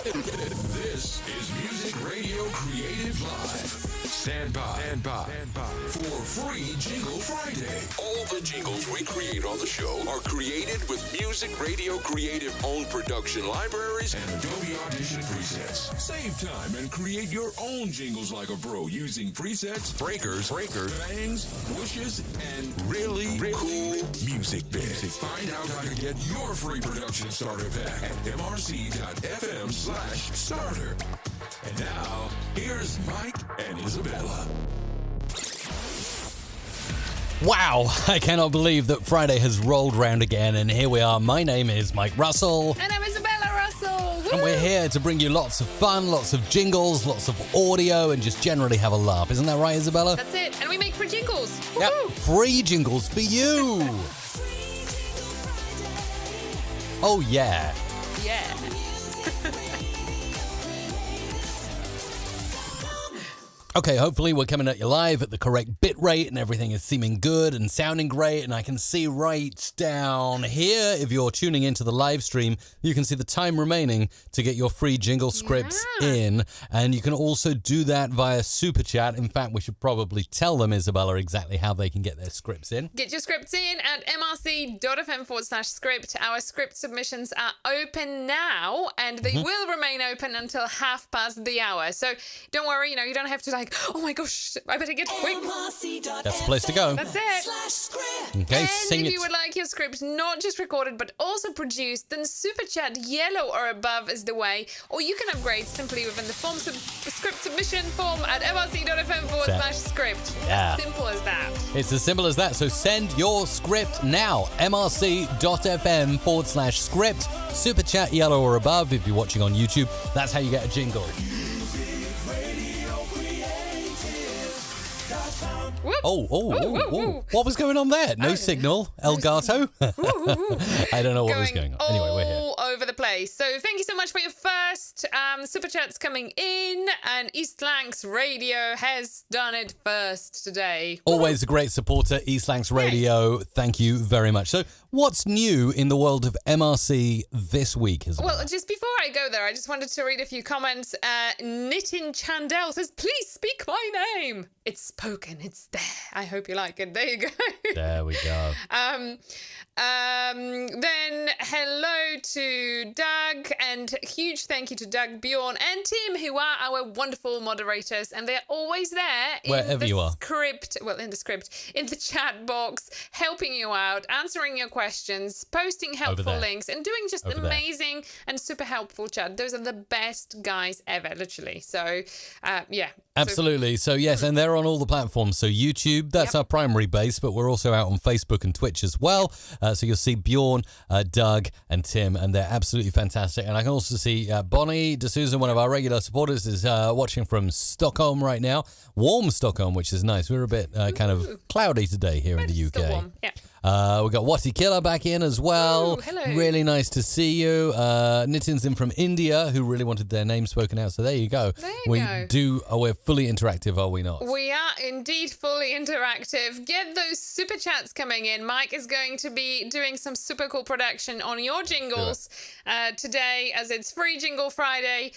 This is Music Radio Creative Live. Stand by for Free Jingle Friday. All the jingles we create on the show are created with Music Radio Creative own production libraries and Adobe Audition presets. Save time and create your own jingles like a pro using presets, breakers, bangs, whooshes, and really cool music bits. Find out how to get your free production starter pack at mrc.fm/starter. And now, here's Mike and Isabella. Wow, I cannot believe that Friday has rolled round again, and here we are. My name is Mike Russell. And I'm Isabella Russell. Woo! And we're here to bring you lots of fun, lots of jingles, lots of audio, and just generally have a laugh. Isn't that right, Isabella? That's it. And we make free jingles. Yep, free jingles for you. Oh, yeah. Yeah. Okay, hopefully we're coming at you live at the correct bit rate and everything is seeming good and sounding great, and I can see right down here, if you're tuning into the live stream, you can see the time remaining to get your free jingle scripts in, and you can also do that via Super Chat. In fact, we should probably tell them, Isabella, exactly how they can get their scripts in. Get your scripts in at mrc.fm/script. Our script submissions are open now, and they will remain open until hour. So don't worry, you don't have to oh my gosh, I better get quick. That's the place to go. That's it. Okay, and sing if it. you would like your script not just recorded but also produced, then Super Chat yellow or above is the way. Or you can upgrade simply within the script submission form at mrc.fm/script. Yeah. Simple as that. It's as simple as that. So send your script now. mrc.fm/script. Super Chat yellow or above if you're watching on YouTube. That's how you get a jingle. Oh. What was going on there? No signal. Elgato? I don't know what was going on. Anyway, we're here. All over the place. So thank you so much for your first Super Chats coming in. And East Lancs Radio has done it first today. Always a great supporter, East Lancs Radio. Thank you very much. So what's new in the world of MRC this week? Well, just before I go there, I just wanted to read a few comments. Nitin Chandel says, please speak my name. It's spoken. It's there. I hope you like it. There you go. There we go. Then hello to Doug, and huge thank you to Doug, Bjorn and Tim, who are our wonderful moderators, and they're always there wherever you are. In the chat box, helping you out, answering your questions, posting helpful links, and doing just amazing and super helpful chat. Those are the best guys ever, literally. So, yeah. Absolutely. So, yes, and they're on all the platforms. So, YouTube, that's our primary base, but we're also out on Facebook and Twitch as well. So, you'll see Bjorn, Doug, and Tim, and they're absolutely fantastic. And I can also see Bonnie D'Souza, one of our regular supporters, is watching from Stockholm right now. Warm Stockholm, which is nice. We're a bit kind of cloudy today here in the UK. Still warm. Yeah. We've got Watty Killer back in as well. Ooh, hello. Really nice to see you. Nitin's in from India, who really wanted their name spoken out. So there you go. We're fully interactive, are we not? We are indeed fully interactive. Get those super chats coming in. Mike is going to be doing some super cool production on your jingles today, as it's Free Jingle Friday.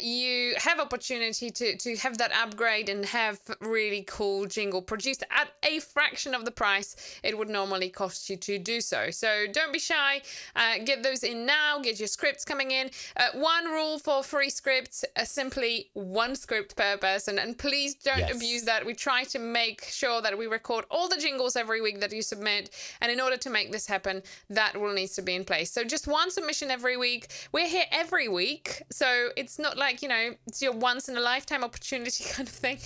You have opportunity to have that upgrade and have really cool jingle produced at a fraction of the price it would normally cost you to do so. So don't be shy. Get those in now. Get your scripts coming in. One rule for free scripts, simply one script per person. And please don't abuse that. We try to make sure that we record all the jingles every week that you submit. And in order to make this happen, that rule needs to be in place. So just one submission every week. We're here every week. So it's not like, it's your once in a lifetime opportunity kind of thing.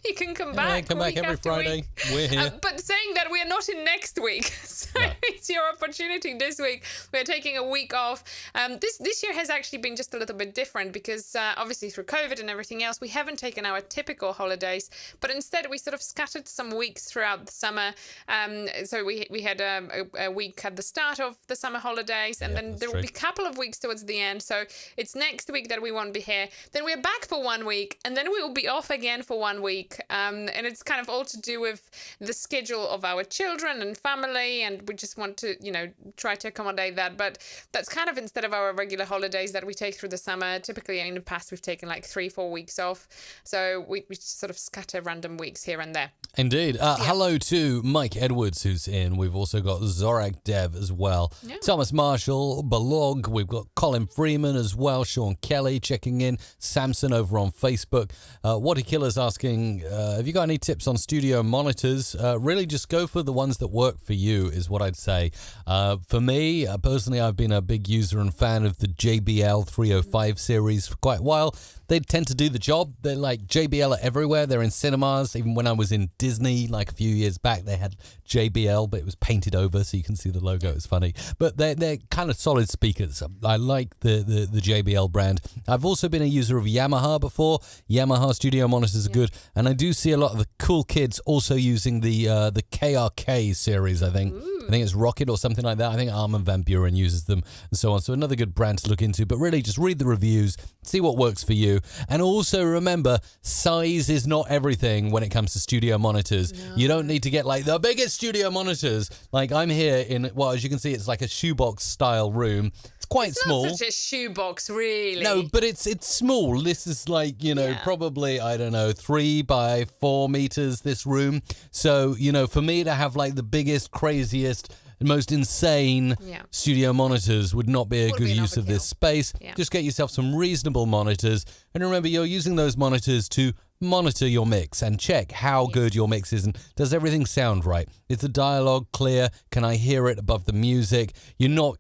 You can come back. Come back every Friday. We're here. But saying that, we are not in next week. So it's your opportunity this week. We're taking a week off. This year has actually been just a little bit different because obviously through COVID and everything else, we haven't taken our typical holidays, but instead we sort of scattered some weeks throughout the summer. So we had a week at the start of the summer holidays, and then there will be a couple of weeks towards the end. So it's next week that we won't be here. Then we're back for 1 week, and then we will be off again for 1 week. And it's kind of all to do with the schedule of our children and family family, and we just want to, try to accommodate that. But that's kind of instead of our regular holidays that we take through the summer. Typically, in the past, we've taken like 3-4 weeks off. So we sort of scatter random weeks here and there. Indeed. Hello to Mike Edwards, who's in. We've also got Zorak Dev as well. Yeah. Thomas Marshall, Balog. We've got Colin Freeman as well. Sean Kelly checking in. Samson over on Facebook. Watty Killer's asking, have you got any tips on studio monitors? Really just go for the ones that work for you is what I'd say. For me, personally, I've been a big user and fan of the JBL 305 series for quite a while. They tend to do the job. They're like JBL are everywhere. They're in cinemas. Even when I was in Disney, like a few years back, they had JBL, but it was painted over, so you can see the logo. It's funny. But they're kind of solid speakers. I like the JBL brand. I've also been a user of Yamaha before. Yamaha studio monitors are good. And I do see a lot of the cool kids also using the KRK series, I think. Ooh. I think it's Rocket or something like that. I think Armin van Buren uses them and so on. So another good brand to look into. But really, just read the reviews, see what works for you. And also remember, size is not everything when it comes to studio monitors. No. You don't need to get like the biggest studio monitors. Like I'm here in, well, as you can see, it's like a shoebox style room. It's quite small. It's not such a shoebox, really. No, but it's small. This is like, probably, I don't know, 3 by 4 meters, this room. So, for me to have like the biggest, craziest, most insane studio monitors would not be a good use of this space. Yeah. Just get yourself some reasonable monitors. And remember, you're using those monitors to monitor your mix and check how good your mix is and does everything sound right? Is the dialogue clear? Can I hear it above the music? You're not,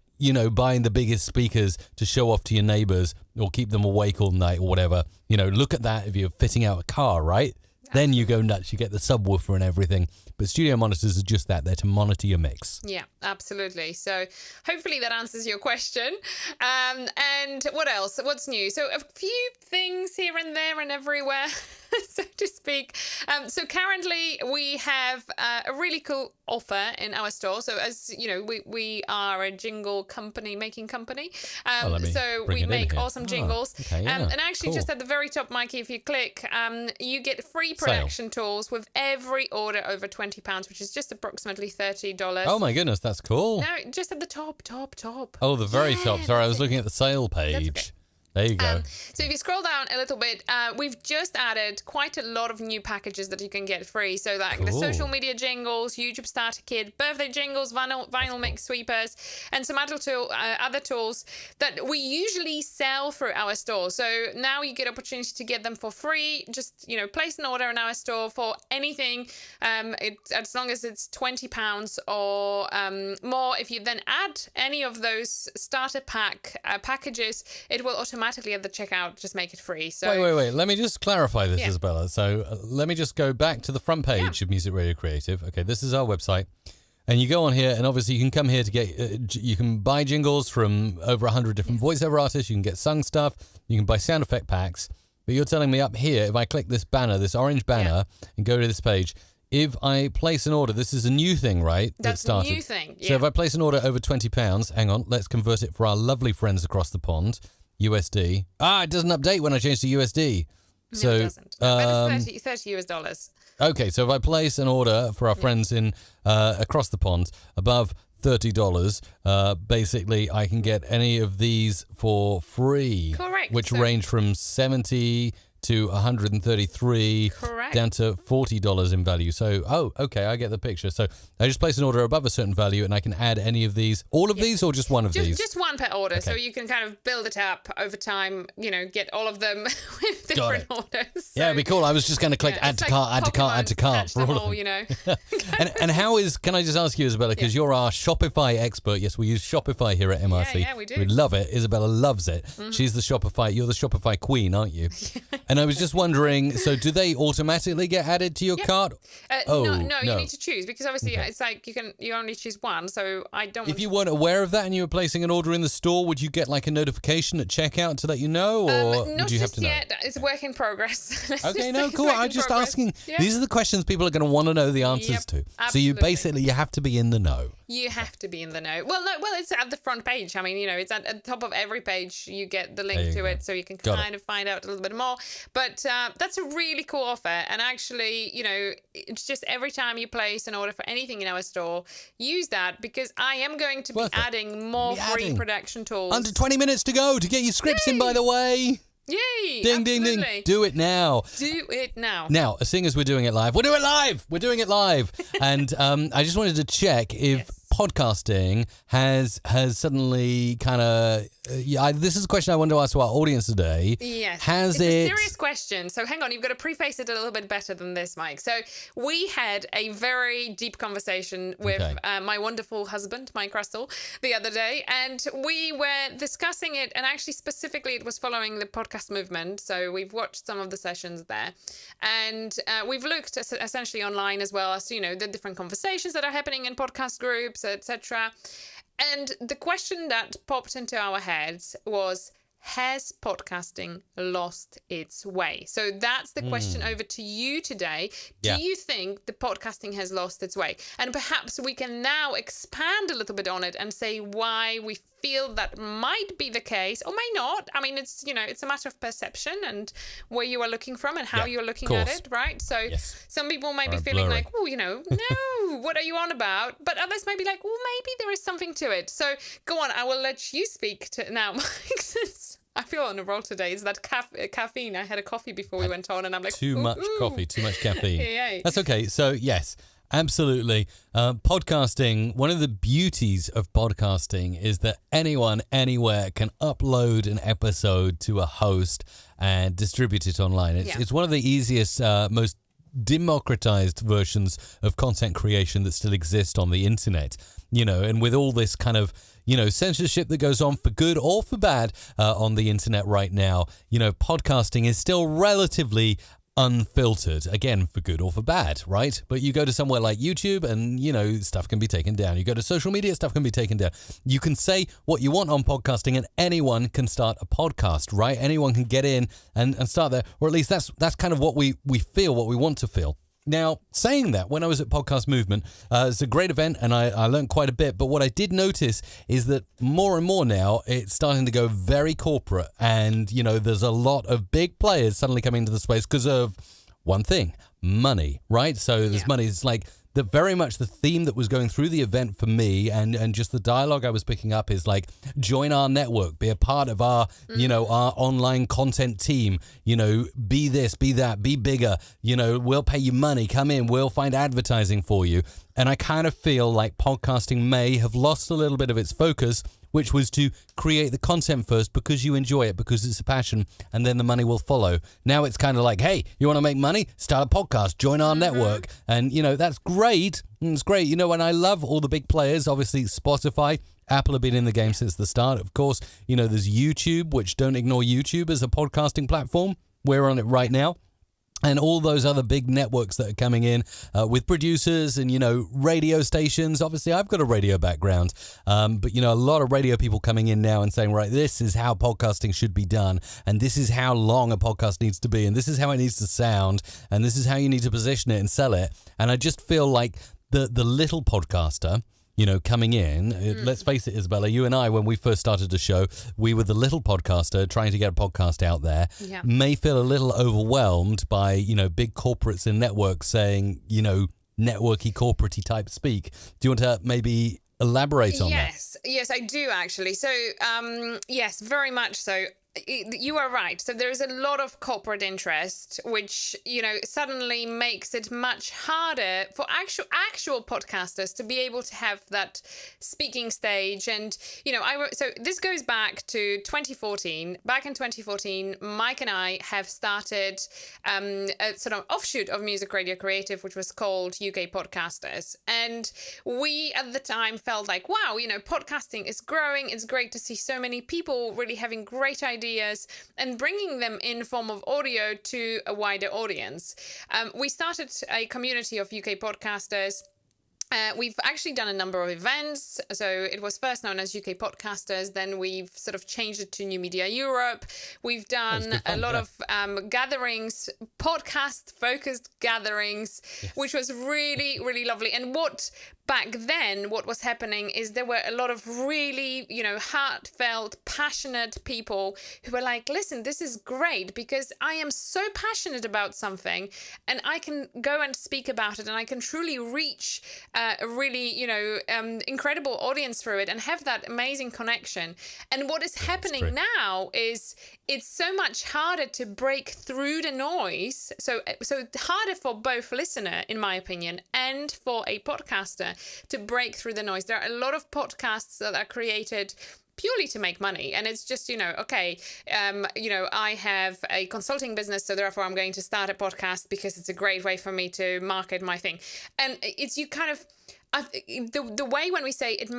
buying the biggest speakers to show off to your neighbors or keep them awake all night or whatever. Look at that if you're fitting out a car, right? Then you go nuts. You get the subwoofer and everything. But studio monitors are just that. They're to monitor your mix. Yeah, absolutely. So hopefully that answers your question. And what else? What's new? So a few things here and there and everywhere, so to speak. So currently we have a really cool offer in our store. So as you know, we are a jingle company, making company. So we make awesome jingles. Okay, yeah. And actually just at the very top, Mikey, if you click, you get free production tools with every order over £20, which is just approximately $30. Oh my goodness, that's cool. No, just at the top. Oh, the very top. Sorry, I was looking at the sale page. Okay. There you go. So if you scroll down a little bit, we've just added quite a lot of new packages that you can get free. So like the social media jingles, YouTube starter kit, birthday jingles, vinyl mix sweepers, and some other tools that we usually sell through our store. So now you get opportunity to get them for free. Just place an order in our store for anything, as long as it's £20 or more. If you then add any of those starter packages, it will automatically at the checkout just make it free. So wait. Let me just clarify this, Isabella. So let me just go back to the front page of Music Radio Creative. Okay, this is our website. And you go on here, and obviously you can come here to get, you can buy jingles from over 100 different voiceover artists. You can get sung stuff. You can buy sound effect packs. But you're telling me up here, if I click this banner, this orange banner, and go to this page, if I place an order, this is a new thing, right? That's a new thing, So if I place an order over £20, hang on, let's convert it for our lovely friends across the pond. USD. It doesn't update when I change to USD. No, it doesn't. But it's $30 US. Okay, so if I place an order for our friends in across the pond above $30, basically I can get any of these for free. Correct. Which range from 70 to 133, down to $40 in value. So, okay, I get the picture. So I just place an order above a certain value and I can add any of these, all of these or just one of these? Just one per order. Okay. So you can kind of build it up over time, get all all of them with different orders. So, yeah, it'd be cool. I was just going to click add to cart, add to cart, add to cart. For all of them. And how can I just ask you, Isabella, because you're our Shopify expert. Yes, we use Shopify here at MRC. Yeah, we do. We love it. Isabella loves it. Mm-hmm. You're the Shopify queen, aren't you? And I was just wondering, so do they automatically get added to your cart? No, you need to choose because obviously it's like you only choose one. So I don't. If you weren't aware of that and you were placing an order in the store, would you get like a notification at checkout to let you know, or would you have to know? Not just yet. It's a work in progress. Okay, no, cool. I'm just asking. Yeah. These are the questions people are going to want to know the answers to. Absolutely. So you have to be in the know. You have to be in the know. Well, it's at the front page. I mean, it's at the top of every page. You get the link to it, so you can kind of find out a little bit more. But that's a really cool offer. And actually, it's just every time you place an order for anything in our store, use that, because I am going to be adding more free production tools. Under 20 minutes to go to get your scripts in, by the way. Yay! Ding, ding, ding. Do it now. Do it now. Now, seeing as we're doing it live, we're doing it live. And I just wanted to check if podcasting has suddenly kind of... this is a question I wanted to ask to our audience today. Yes. It's a serious question. So hang on, you've got to preface it a little bit better than this, Mike. So we had a very deep conversation with my wonderful husband, Mike Russell, the other day, and we were discussing it, and actually specifically it was following the podcast movement. So we've watched some of the sessions there, and we've looked essentially online as well as, the different conversations that are happening in podcast groups, etc. And the question that popped into our heads was, has podcasting lost its way? So that's the question over to you today. Do you think the podcasting has lost its way? And perhaps we can now expand a little bit on it and say why we feel that might be the case, or may not. I mean, it's it's a matter of perception and where you are looking from and how you're looking at it, right? So some people might be feeling like, oh, no, what are you on about? But others might be like, well, maybe there is something to it. So go on, I will let you speak to now, Mike, since I feel on a roll today. It's that caffeine. I had a coffee before we went on, and I'm like, too much coffee, too much caffeine. Yeah. That's okay. So yes, absolutely. Podcasting, one of the beauties of podcasting is that anyone, anywhere can upload an episode to a host and distribute it online. It's one of the easiest, most democratized versions of content creation that still exist on the internet, and with all this kind of censorship that goes on for good or for bad on the internet right now, podcasting is still relatively unfiltered, again, for good or for bad, right? But you go to somewhere like YouTube and, stuff can be taken down. You go to social media, stuff can be taken down. You can say what you want on podcasting and anyone can start a podcast, right? Anyone can get in and start there, or at least that's kind of what we feel, what we want to feel. Now, saying that, when I was at Podcast Movement, it's a great event and I learned quite a bit. But what I did notice is that more and more now, it's starting to go very corporate. And, there's a lot of big players suddenly coming into the space because of one thing, money, right? So there's money. It's like very much the theme that was going through the event for me and just the dialogue I was picking up is like, join our network, be a part of our, our online content team, be this, be that, be bigger, we'll pay you money, come in, we'll find advertising for you. And I kind of feel like podcasting may have lost a little bit of its focus, which was to create the content first because you enjoy it, because it's a passion, and then the money will follow. Now it's kind of like, hey, you want to make money? Start a podcast, join our network. And, that's great. It's great. And I love all the big players, obviously Spotify, Apple have been in the game since the start. Of course, there's YouTube, which don't ignore YouTube as a podcasting platform. We're on it right now. And all those other big networks that are coming in with producers and, radio stations. Obviously, I've got a radio background. But, a lot of radio people coming in now and saying, right, this is how podcasting should be done. And this is how long a podcast needs to be. And this is how it needs to sound. And this is how you need to position it and sell it. And I just feel like the little podcaster, coming in, let's face it, Isabella, you and I, when we first started the show, we were the little podcaster trying to get a podcast out there, may feel a little overwhelmed by, big corporates and networks saying, networky, corporate-y type speak. Do you want to maybe elaborate on that? Yes, I do actually. So, yes, very much so. You are right. So there's a lot of corporate interest, which, suddenly makes it much harder for actual podcasters to be able to have that speaking stage. And, so this goes back to 2014. Back in 2014, Mike and I have started a sort of offshoot of Music Radio Creative, which was called UK Podcasters. And we at the time felt like, wow, podcasting is growing. It's great to see so many people really having great ideas and bringing them in form of audio to a wider audience. We started a community of UK podcasters. We've actually done a number of events. So it was first known as UK Podcasters. Then we've sort of changed it to New Media Europe. We've done a lot of gatherings, podcast-focused gatherings, which was really, really lovely. And what back then what was happening is there were a lot of really, heartfelt, passionate people who were like, listen, this is great because I am so passionate about something and I can go and speak about it and I can truly reach a really, incredible audience through it and have that amazing connection. And what is happening now is it's so much harder to break through the noise. So harder for both listener, in my opinion, and for a podcaster to break through the noise. There are a lot of podcasts that are created purely to make money, and it's just I have a consulting business, so therefore I'm going to start a podcast because it's a great way for me to market my thing. And it's the way when we say it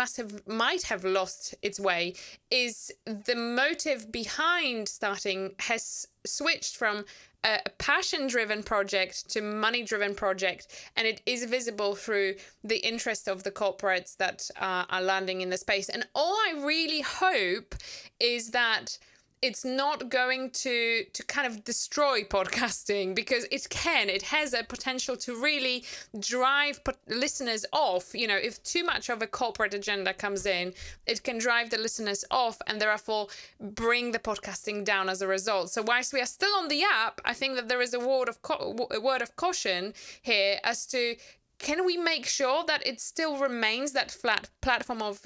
might have lost its way is the motive behind starting has switched from a passion-driven project to money-driven project, and it is visible through the interest of the corporates that are landing in the space. And all I really hope is that it's not going to kind of destroy podcasting, because it has a potential to really drive listeners off. If too much of a corporate agenda comes in, it can drive the listeners off and therefore bring the podcasting down as a result. So whilst we are still on the app, I think that there is a word of caution here as to, can we make sure that it still remains that flat platform of,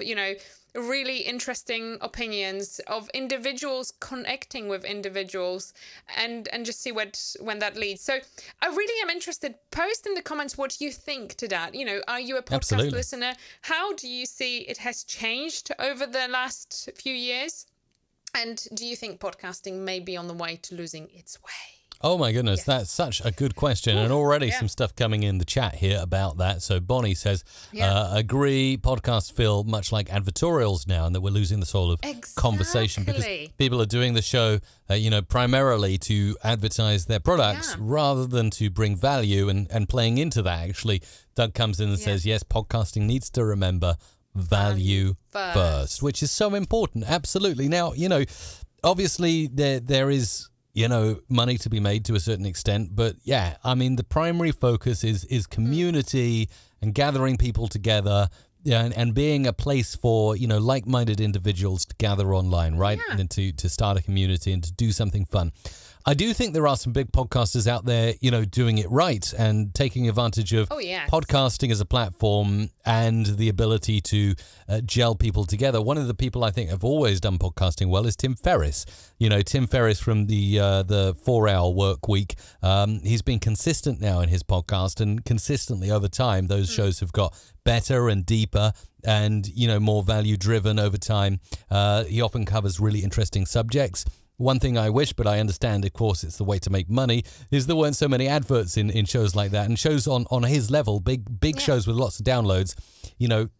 really interesting opinions of individuals connecting with individuals, and just see when that leads. So I really am interested. Post in the comments what you think to that. Are you a podcast listener? How do you see it has changed over the last few years? And do you think podcasting may be on the way to losing its way? Oh my goodness, that's such a good question. And already some stuff coming in the chat here about that. So Bonnie says, agree, podcasts feel much like advertorials now, and that we're losing the soul of conversation because people are doing the show, primarily to advertise their products rather than to bring value and playing into that. Actually, Doug comes in and says, yes, podcasting needs to remember value first, which is so important. Absolutely. Now, obviously there is money to be made to a certain extent. But the primary focus is community and gathering people together, and being a place for, like-minded individuals to gather online, right? Yeah. And to start a community and to do something fun. I do think there are some big podcasters out there, doing it right and taking advantage of podcasting as a platform and the ability to gel people together. One of the people I think have always done podcasting well is Tim Ferriss. Tim Ferriss from the 4-Hour Work Week. He's been consistent now in his podcast, and consistently over time, those shows have got better and deeper and, more value driven over time. He often covers really interesting subjects. One thing I wish, but I understand, of course, it's the way to make money, is there weren't so many adverts in shows like that. And shows on his level, big shows with lots of downloads,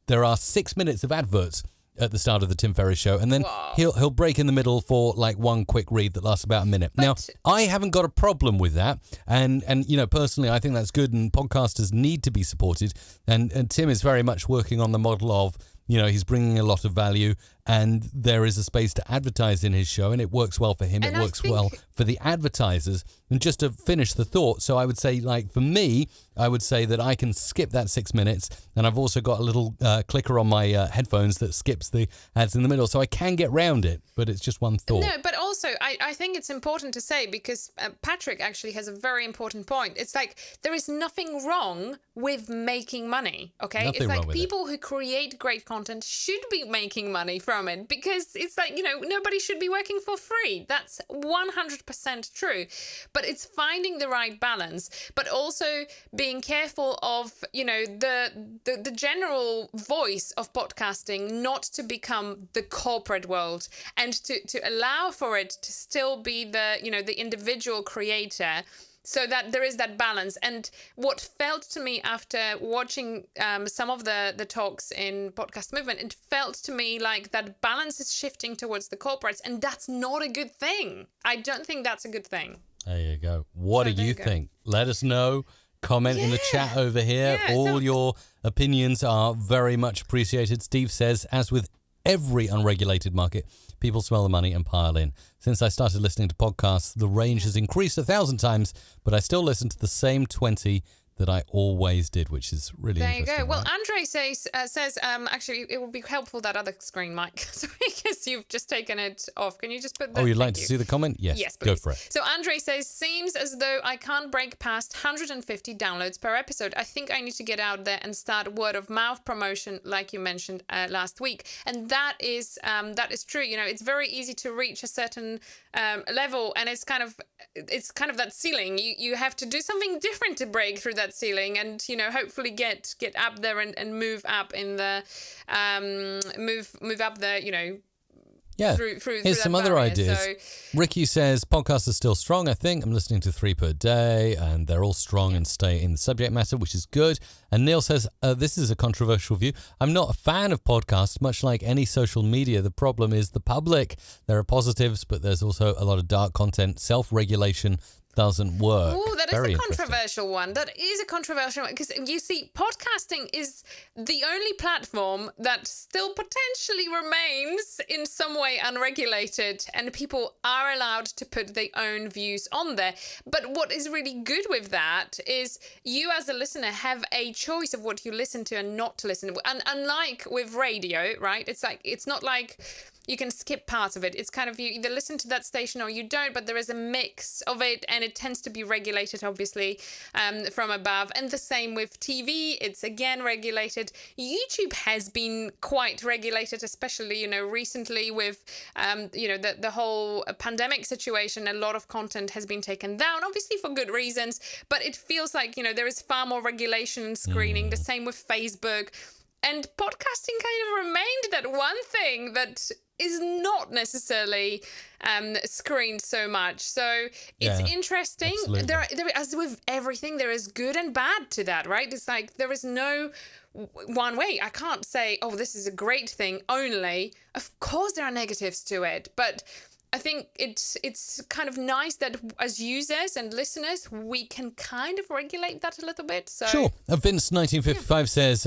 there are 6 minutes of adverts at the start of the Tim Ferriss show, and then he'll break in the middle for like one quick read that lasts about a minute. Now, I haven't got a problem with that, and personally, I think that's good, and podcasters need to be supported. And Tim is very much working on the model of, he's bringing a lot of value, and there is a space to advertise in his show, and it works well for him. It works well for the advertisers. And just to finish the thought, so I would say, for me, I would say that I can skip that 6 minutes, and I've also got a little clicker on my headphones that skips the ads in the middle, so I can get round it, but it's just one thought. No, but also, I think it's important to say, because Patrick actually has a very important point. It's like, there is nothing wrong with making money, okay? Nothing it's wrong like with people who create great content should be making money from it, because it's like, nobody should be working for free. That's 100% true. But it's finding the right balance, but also being careful of, the general voice of podcasting not to become the corporate world, and to allow for it to still be the individual creator, so that there is that balance. And what felt to me after watching some of the talks in Podcast Movement, it felt to me like that balance is shifting towards the corporates, and that's not a good thing. I don't think that's a good thing. There you go. What do you think? Let us know. Comment in the chat over here. All your opinions are very much appreciated. Steve says, as with every unregulated market, people smell the money and pile in. Since I started listening to podcasts, the range has increased 1,000 times, but I still listen to the same 20 that I always did, which is really There you interesting. go. Well, right? Andre says actually, it would be helpful that other screen, Mike. Sorry, because you've just taken it off. Can you just put that? Oh, you'd like Thank to you. see the comment? Yes, Yes, go please. for it. So Andre says, seems as though I can't break past 150 downloads per episode. I think I need to get out there and start word of mouth promotion, like you mentioned last week. And that is true. You know, it's very easy to reach a certain level, and it's kind of that ceiling. You have to do something different to break through that ceiling, and you know, hopefully get up there and move up in the move up there. You know. Yeah, Through here's some other barrier. ideas. So, Ricky says, podcasts are still strong, I think. I'm listening to 3 per day, and they're all strong and stay in the subject matter, which is good. And Neil says, this is a controversial view. I'm not a fan of podcasts, much like any social media. The problem is the public. There are positives, but there's also a lot of dark content. Self-regulation doesn't work. Oh, that Very is a interesting. controversial one. That is a controversial one because you see, podcasting is the only platform that still potentially remains in some way unregulated, and people are allowed to put their own views on there. But what is really good with that is you as a listener have a choice of what you listen to and not to listen to. And unlike with radio, right? It's not like you can skip parts of it. It's kind of, you either listen to that station or you don't, but there is a mix of it, and it tends to be regulated, obviously, from above. And the same with TV. It's again regulated. YouTube has been quite regulated, especially, you know, recently with, you know, the whole pandemic situation. A lot of content has been taken down, obviously for good reasons, but it feels like, you know, there is far more regulation and screening. The same with Facebook. And podcasting kind of remained that one thing that is not necessarily screened so much. So it's interesting. absolutely. There, as with everything, there is good and bad to that, right? It's like there is no one way. I can't say, oh, this is a great thing only. Of course, there are negatives to it, but I think it's kind of nice that as users and listeners, we can kind of regulate that a little bit. So Sure. Vince 1955 says,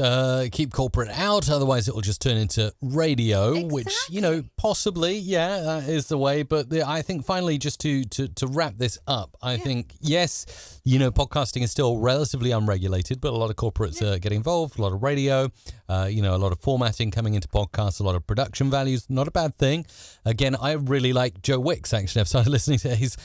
keep corporate out, otherwise it'll just turn into radio, which, you know, possibly, that is the way. But I think finally, just to wrap this up, I think, yes, you know, podcasting is still relatively unregulated, but a lot of corporates get involved, a lot of radio, you know, a lot of formatting coming into podcasts, a lot of production values, not a bad thing. Again, I really like Joe Wicks, actually. I've started listening to he's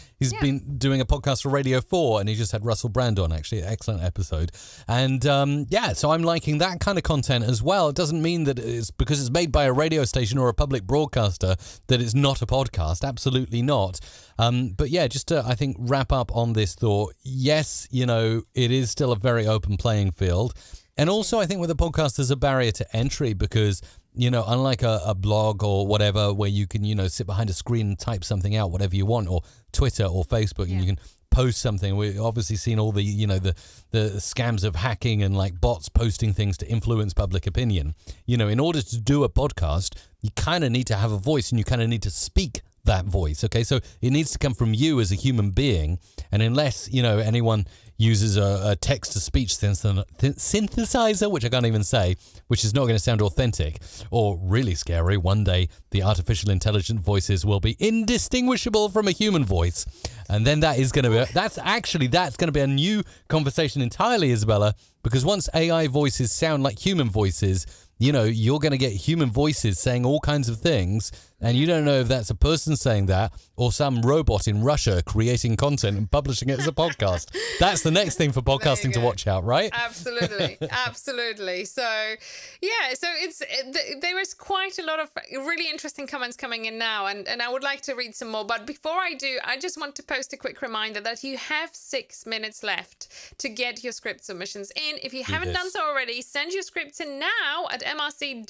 been doing a podcast for Radio 4, and he just had Russell Brand on, actually. Excellent episode. And so I'm liking that kind of content as well. It doesn't mean that it's because it's made by a radio station or a public broadcaster that it's not a podcast. Absolutely not. But yeah, just to, I think, wrap up on this thought, yes, you know, it is still a very open playing field. And also, I think with a podcast, there's a barrier to entry because, you know, unlike a blog or whatever where you can, you know, sit behind a screen and type something out, whatever you want, or Twitter or Facebook, and you can post something. We've obviously seen all the, you know, the scams of hacking and like bots posting things to influence public opinion. You know, in order to do a podcast, you kind of need to have a voice and you kind of need to speak that voice. Okay, so it needs to come from you as a human being, and unless, you know, anyone uses a text-to-speech synthesizer, which I can't even say, which is not going to sound authentic, or really scary, one day the artificial intelligent voices will be indistinguishable from a human voice, and then that's going to be a new conversation entirely, Isabella, because once AI voices sound like human voices, you know, you're going to get human voices saying all kinds of things, and you don't know if that's a person saying that or some robot in Russia creating content and publishing it as a podcast. That's the next thing for podcasting to watch out, right? Absolutely. Absolutely. So, yeah, so there is quite a lot of really interesting comments coming in now, and I would like to read some more. But before I do, I just want to post a quick reminder that you have 6 minutes left to get your script submissions in. If you haven't done so already, send your scripts in now at mrc.fm/script.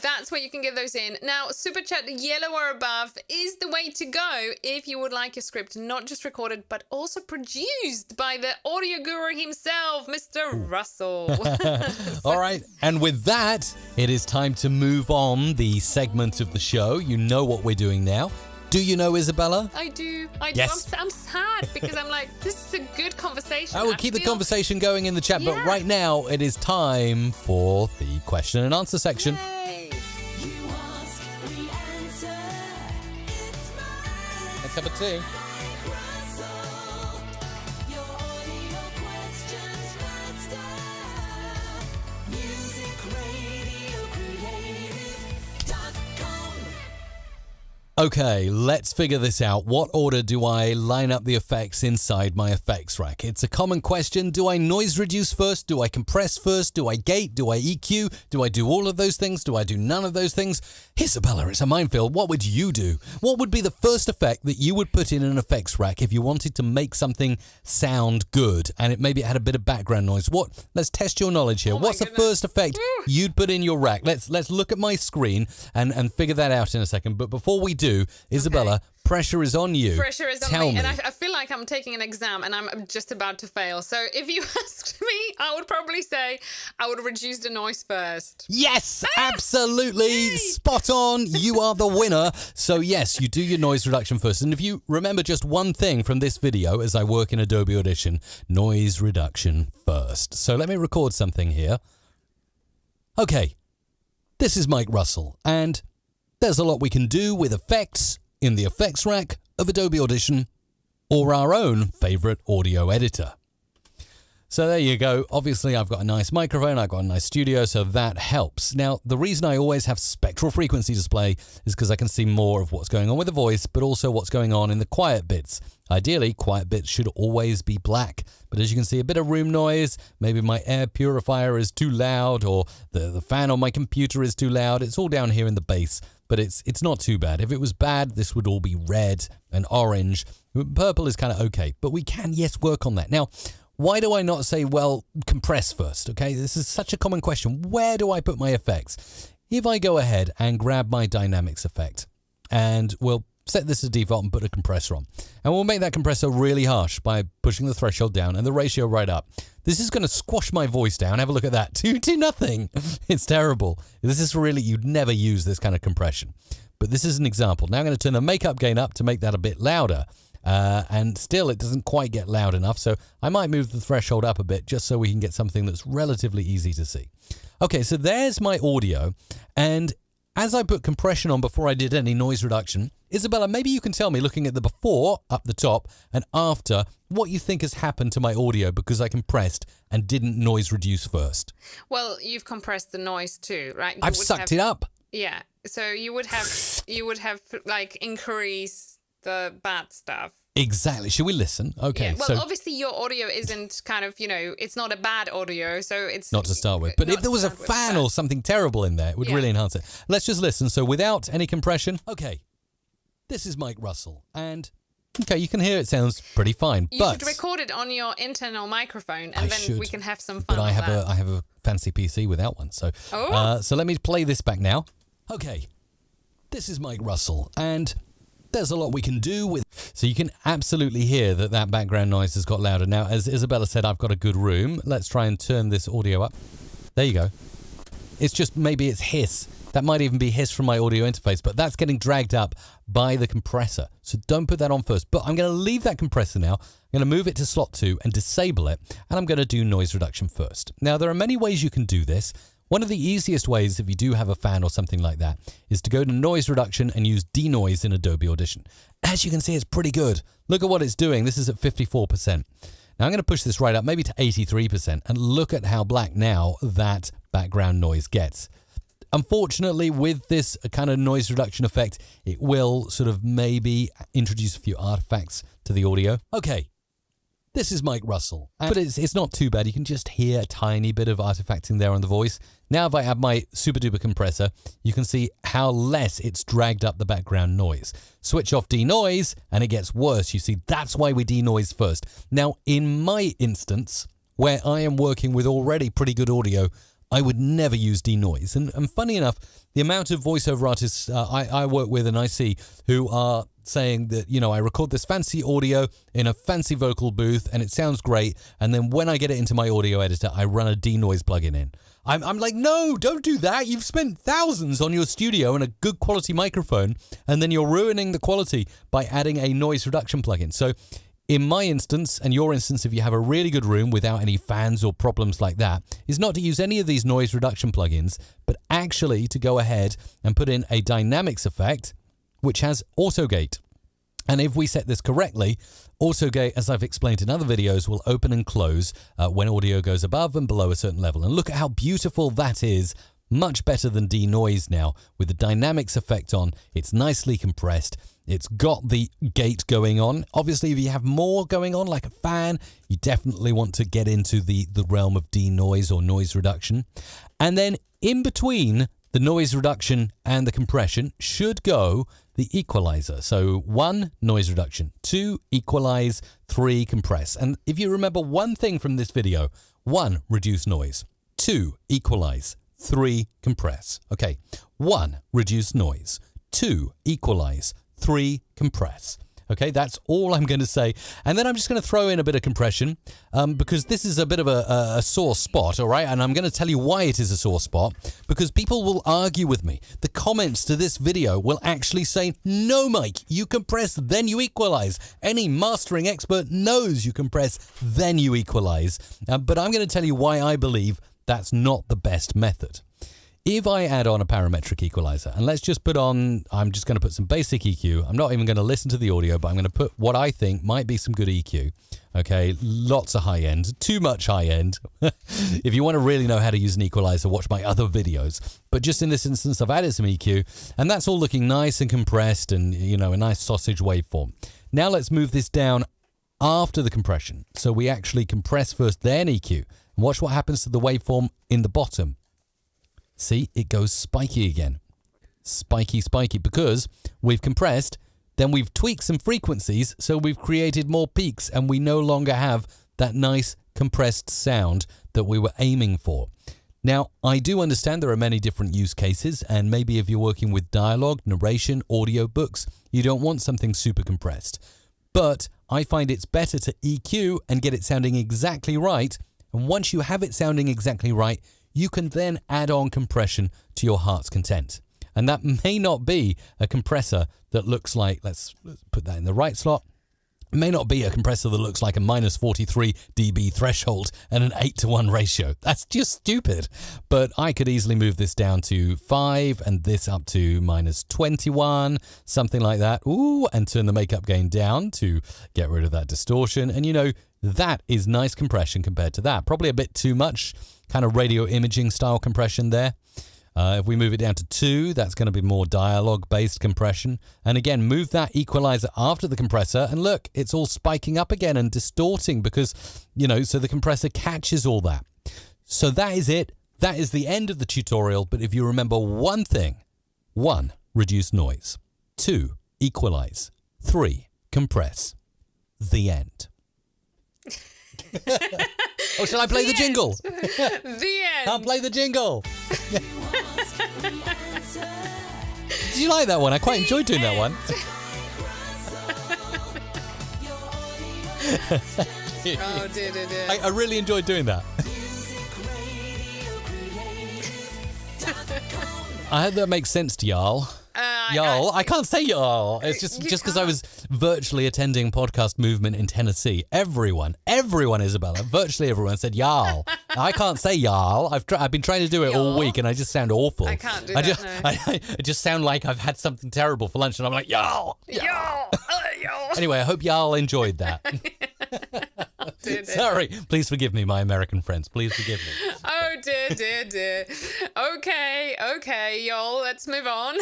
That's where you can get those in. Now, Super Chat yellow or above is the way to go if you would like your script not just recorded, but also produced by the audio guru himself, Mr. Russell. All right. And with that, it is time to move on the segment of the show. You know what we're doing now. Do you know, Isabella? I do. Yes. I'm sad because I'm like, this is a good conversation. I will keep the conversation going in the chat, but right now it is time for the question and answer section. Yay. A cup of tea. Okay, let's figure this out. What order do I line up the effects inside my effects rack? It's a common question. Do I noise reduce first? Do I compress first? Do I gate? Do I EQ? Do I do all of those things? Do I do none of those things? Isabella, it's a minefield. What would you do? What would be the first effect that you would put in an effects rack if you wanted to make something sound good and maybe it had a bit of background noise? Let's test your knowledge here. What's the first effect you'd put in your rack? Let's look at my screen and figure that out in a second. But before we do, Isabella, pressure is on you. Pressure is on Tell me. me. And I feel like I'm taking an exam and I'm just about to fail. So if you asked me, I would probably say I would reduce the noise first. Yes, absolutely. Spot on. You are the winner. So yes, you do your noise reduction first. And if you remember just one thing from this video as I work in Adobe Audition, noise reduction first. So let me record something here. Okay, this is Mike Russell, and there's a lot we can do with effects in the effects rack of Adobe Audition or our own favorite audio editor. So there you go. Obviously, I've got a nice microphone, I've got a nice studio, so that helps. Now, the reason I always have spectral frequency display is because I can see more of what's going on with the voice, but also what's going on in the quiet bits. Ideally, quiet bits should always be black, but as you can see, a bit of room noise, maybe my air purifier is too loud, or the fan on my computer is too loud. It's all down here in the bass, but it's not too bad. If it was bad, this would all be red and orange. Purple is kind of okay, but we can, yes, work on that. Now, why do I not say, well, compress first, okay? This is such a common question. Where do I put my effects? If I go ahead and grab my dynamics effect, and we'll set this as default and put a compressor on, and we'll make that compressor really harsh by pushing the threshold down and the ratio right up. This is going to squash my voice down. Have a look at that. To nothing. It's terrible. This is really, you'd never use this kind of compression. But this is an example. Now I'm going to turn the makeup gain up to make that a bit louder. And still it doesn't quite get loud enough, so I might move the threshold up a bit just so we can get something that's relatively easy to see. Okay, so there's my audio, and as I put compression on before I did any noise reduction, Isabella, maybe you can tell me, looking at the before up the top and after, what you think has happened to my audio because I compressed and didn't noise reduce first. Well, you've compressed the noise too, right? I've sucked it up. Yeah, so you would have like increased the bad stuff. Exactly. Should we listen? Okay. Yeah. Well, obviously your audio isn't kind of, it's not a bad audio, so it's... Not to start with. But if there was a fan or something terrible in there, it would really enhance it. Let's just listen. So without any compression. Okay. This is Mike Russell. And, okay, you can hear it sounds pretty fine. You should record it on your internal microphone, and then we can have some fun. But I have a fancy PC without one. So, so let me play this back now. Okay. This is Mike Russell. And there's a lot we can do with... So you can absolutely hear that background noise has got louder. Now, as Isabella said, I've got a good room. Let's try and turn this audio up. There you go. It's just, maybe it's hiss. That might even be hiss from my audio interface, but that's getting dragged up by the compressor. So don't put that on first. But I'm going to leave that compressor now. I'm going to move it to slot 2 and disable it. And I'm going to do noise reduction first. Now, there are many ways you can do this. One of the easiest ways, if you do have a fan or something like that, is to go to noise reduction and use denoise in Adobe Audition. As you can see, it's pretty good. Look at what it's doing. This is at 54%. Now I'm going to push this right up, maybe to 83%, and look at how black now that background noise gets. Unfortunately, with this kind of noise reduction effect, it will sort of maybe introduce a few artifacts to the audio. Okay. This is Mike Russell, but it's not too bad. You can just hear a tiny bit of artifacting there on the voice. Now if I add my super duper compressor, you can see how less it's dragged up the background noise. Switch off denoise and it gets worse. You see, that's why we denoise first. Now in my instance, where I am working with already pretty good audio, I would never use denoise. And funny enough, the amount of voiceover artists I work with and I see who are saying that, I record this fancy audio in a fancy vocal booth and it sounds great. And then when I get it into my audio editor, I run a denoise plugin in. I'm like, no, don't do that. You've spent thousands on your studio and a good quality microphone, and then you're ruining the quality by adding a noise reduction plugin. So in my instance, and your instance, if you have a really good room without any fans or problems like that, is not to use any of these noise reduction plugins, but actually to go ahead and put in a dynamics effect, which has AutoGate. And if we set this correctly, AutoGate, as I've explained in other videos, will open and close when audio goes above and below a certain level. And look at how beautiful that is much better than denoise now with the dynamics effect on. It's nicely compressed. It's got the gate going on. Obviously, if you have more going on, like a fan, you definitely want to get into the realm of denoise or noise reduction. And then in between the noise reduction and the compression should go the equalizer. So 1, noise reduction, 2, equalize, 3, compress. And if you remember one thing from this video, 1, reduce noise, 2, equalize, 3, compress. Okay, 1, reduce noise, 2, equalize, 3, compress. Okay, that's all I'm going to say. And then I'm just going to throw in a bit of compression because this is a bit of a sore spot, all right? And I'm going to tell you why it is a sore spot, because people will argue with me. The comments to this video will actually say, no, Mike, you compress, then you equalize. Any mastering expert knows you compress, then you equalize. But I'm going to tell you why I believe that's not the best method. If I add on a parametric equalizer, and let's just put on, I'm just going to put some basic EQ. I'm not even going to listen to the audio, but I'm going to put what I think might be some good EQ. Okay, lots of high end, too much high end. If you want to really know how to use an equalizer, watch my other videos. But just in this instance, I've added some EQ, and that's all looking nice and compressed and, you know, a nice sausage waveform. Now let's move this down after the compression. So we actually compress first, then EQ. And watch what happens to the waveform in the bottom. See, it goes spiky again. Spiky, spiky, because we've compressed, then we've tweaked some frequencies, so we've created more peaks, and we no longer have that nice compressed sound that we were aiming for. Now, I do understand there are many different use cases, and maybe if you're working with dialogue, narration, audio books, you don't want something super compressed. But I find it's better to EQ and get it sounding exactly right, and once you have it sounding exactly right, you can then add on compression to your heart's content. And that may not be a compressor that looks like, let's put that in the right slot. It may not be a compressor that looks like a minus 43 dB threshold and an 8:1 ratio. That's just stupid. But I could easily move this down to 5 and this up to minus 21, something like that. Ooh, and turn the makeup gain down to get rid of that distortion. And you know, that is nice compression compared to that. Probably a bit too much kind of radio imaging style compression there. If we move it down to 2, that's going to be more dialogue-based compression. And again, move that equalizer after the compressor. And look, it's all spiking up again and distorting because, you know, so the compressor catches all that. So that is it. That is the end of the tutorial. But if you remember one thing, 1, reduce noise. 2, equalize. 3, compress. The end. Oh, shall I play the jingle? The end. I'll play the jingle. Did you like that one? I quite enjoyed doing that one. Oh, dear. I really enjoyed doing that. I hope that makes sense to y'all. Y'all, I can't say y'all. It's just because I was virtually attending podcast movement in Tennessee. Everyone, Isabella, virtually everyone said y'all. I can't say y'all. I've been trying to do it all week, and I just sound awful. I can't do that. I just sound like I've had something terrible for lunch, and I'm like y'all. Y'all. Anyway, I hope y'all enjoyed that. Sorry, please forgive me, my American friends. Please forgive me. Oh dear. Okay, y'all. Let's move on.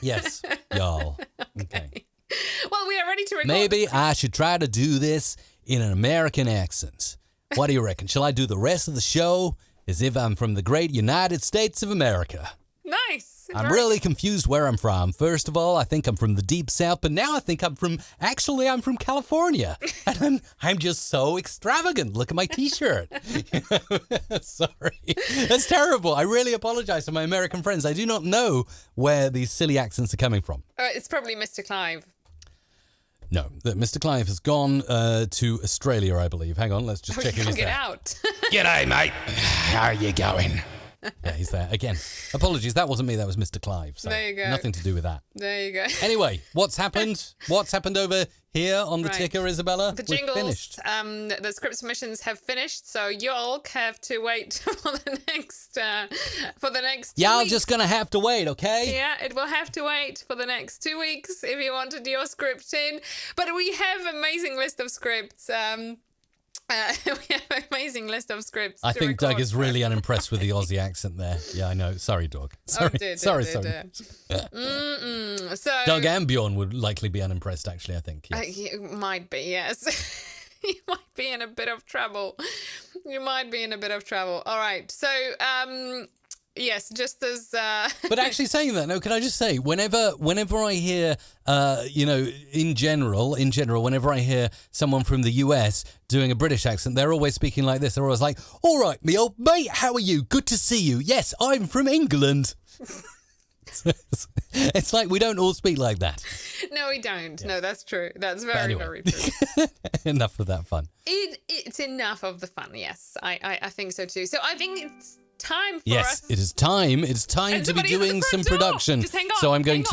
Yes, y'all. Okay. Well, we are ready to record. Maybe I should try to do this in an American accent. What do you reckon? Shall I do the rest of the show as if I'm from the great United States of America? Nice. I'm really confused where I'm from. First of all, I think I'm from the deep south, but now I think I'm from California. And I'm just so extravagant. Look at my t-shirt. Sorry. That's terrible. I really apologize to my American friends. I do not know where these silly accents are coming from. It's probably Mr. Clive. No, Mr. Clive has gone to Australia, I believe. Hang on, let's just check in his Get there. out. G'day, mate. How are you going? Yeah, he's there. Again, apologies, that wasn't me, that was Mr. Clive. So There you go. nothing to do with that. There you go. Anyway, what's happened? What's happened over here on the Right. ticker, Isabella? The We're jingles, finished. the script submissions have finished, so y'all have to wait for the next Y'all week. just gonna have to wait, okay? Yeah, it will have to wait for the next 2 weeks if you wanted your script in. But we have an amazing list of scripts. We have an amazing list of scripts. I to think Doug record. is really unimpressed with the Aussie accent there. Yeah, I know. Sorry, Doug. Sorry. Sorry. So Doug and Bjorn would likely be unimpressed, actually, I think. Yes. you might be, yes. You might be in a bit of trouble. All right. So, yes, just as... But actually saying that, no, can I just say, whenever I hear, in general, whenever I hear someone from the US doing a British accent, they're always speaking like this. They're always like, all right, me old mate, how are you? Good to see you. Yes, I'm from England. It's like we don't all speak like that. No, we don't. Yeah. No, that's true. That's very, anyway. very true. Enough of that fun. It's enough of the fun, yes. I think so too. So I think it's time for us. Yes, it is time. It's time to be doing some production. Just hang on, so I'm going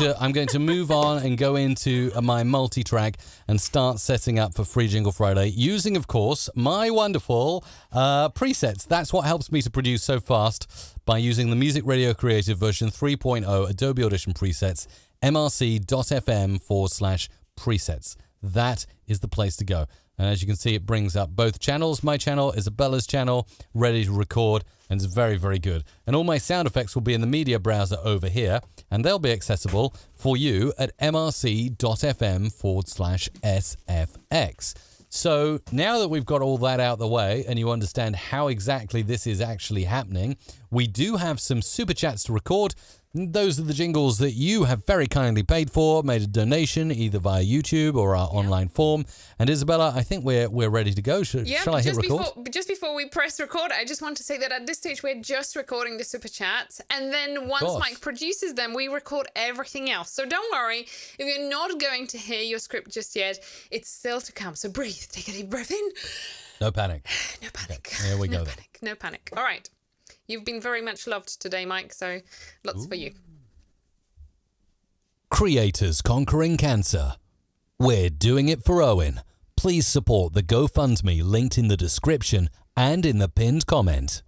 to move on and go into my multi-track and start setting up for Free Jingle Friday using, of course, my wonderful presets. That's what helps me to produce so fast by using the Music Radio Creative version 3.0 Adobe Audition presets, mrc.fm/presets. That is the place to go. And as you can see, it brings up both channels. My channel, Isabella's channel, ready to record, and it's very, very good. And all my sound effects will be in the media browser over here, and they'll be accessible for you at mrc.fm/sfx. So now that we've got all that out the way and you understand how exactly this is actually happening, we do have some super chats to record. Those are the jingles that you have very kindly paid for, made a donation either via YouTube or our online form. And Isabella, I think we're ready to go. Shall I hit record? Just before we press record, I just want to say that at this stage we're just recording the super chats, and then once Mike produces them, we record everything else. So don't worry, if you're not going to hear your script just yet, it's still to come. So breathe, take a deep breath in. No panic. No panic. Okay, here we go. No panic. All right. You've been very much loved today, Mike, so lots for you. Creators Conquering Cancer. We're doing it for Owen. Please support the GoFundMe linked in the description and in the pinned comment.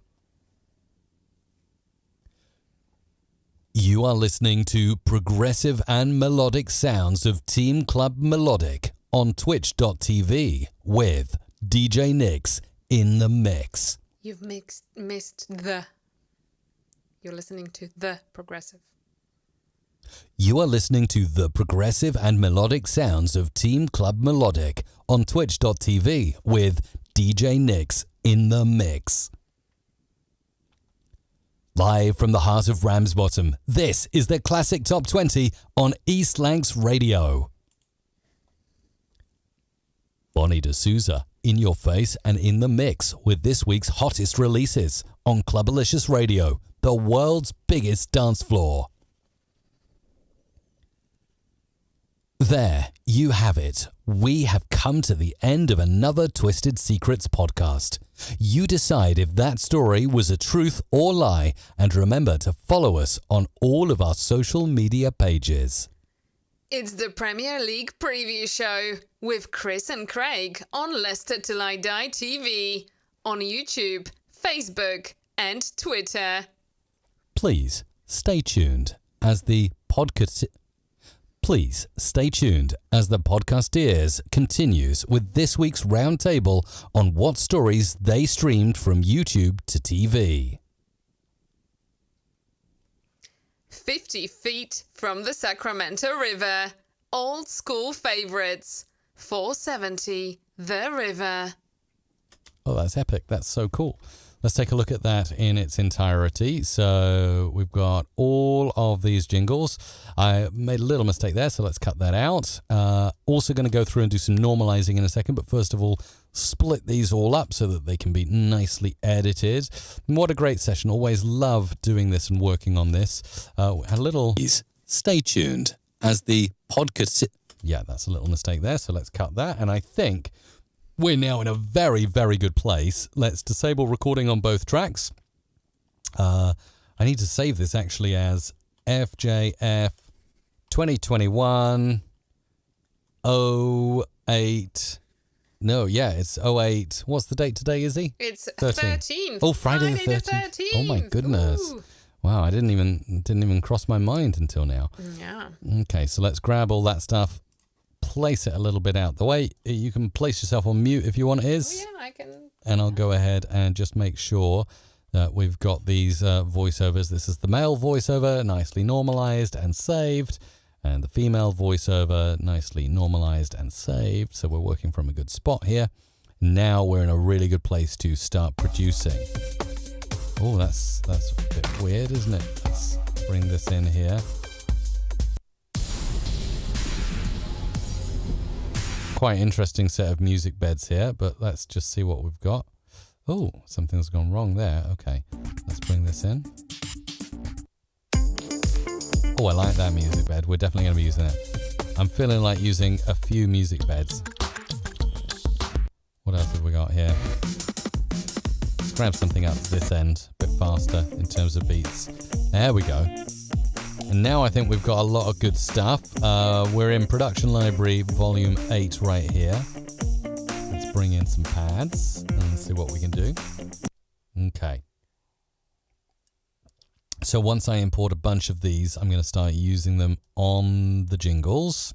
You are listening to progressive and melodic sounds of Team Club Melodic on twitch.tv with DJ Nix in the mix. You've missed the. You're listening to the progressive. You are listening to the progressive and melodic sounds of Team Club Melodic on twitch.tv with DJ Nix in the mix. Live from the heart of Ramsbottom, this is the Classic Top 20 on East Lancs Radio. Bonnie D'Souza, in your face and in the mix with this week's hottest releases on Clubalicious Radio, the world's biggest dance floor. There, you have it. We have come to the end of another Twisted Secrets podcast. You decide if that story was a truth or lie, and remember to follow us on all of our social media pages. It's the Premier League preview show with Chris and Craig on Leicester Till I Die TV, on YouTube, Facebook, and Twitter. Please stay tuned as the Podcasteers continues with this week's roundtable on what stories they streamed from YouTube to TV. 50 feet from the Sacramento River. Old school favorites. 470 The River. Oh, that's epic. That's so cool. Let's take a look at that in its entirety. So we've got all of these jingles. I made a little mistake there, so let's cut that out. Also going to go through and do some normalizing in a second, but first of all, split these all up so that they can be nicely edited. And what a great session. Always love doing this and working on this. A little... Stay tuned as the podcast... Yeah, that's a little mistake there, so let's cut that. And I think... we're now in a very, very good place. Let's disable recording on both tracks. I need to save this actually as FJF 2021 08. No, yeah, it's 08. What's the date today, Izzy? It's 13th. Oh, Friday the 13th. Oh my goodness. Ooh. Wow, I didn't even cross my mind until now. Yeah. Okay, so let's grab all that stuff. Place it a little bit out the way. You can place yourself on mute if you want, Iz. Oh, yeah, I can and I'll go ahead and just make sure that we've got these voiceovers. This is the male voiceover, nicely normalized and saved, and the female voiceover, nicely normalized and saved. So we're working from a good spot here. Now we're in a really good place to start producing. Oh, that's a bit weird, isn't it? Let's bring this in here. Quite interesting set of music beds here, but let's just see what we've got. Oh, something's gone wrong there. Okay, let's bring this in. Oh, I like that music bed. We're definitely going to be using it. I'm feeling like using a few music beds. What else have we got here? Let's grab something up this end a bit faster in terms of beats. There we go. And now I think we've got a lot of good stuff. We're in Production Library Volume 8 right here. Let's bring in some pads and see what we can do. Okay. So once I import a bunch of these, I'm going to start using them on the jingles.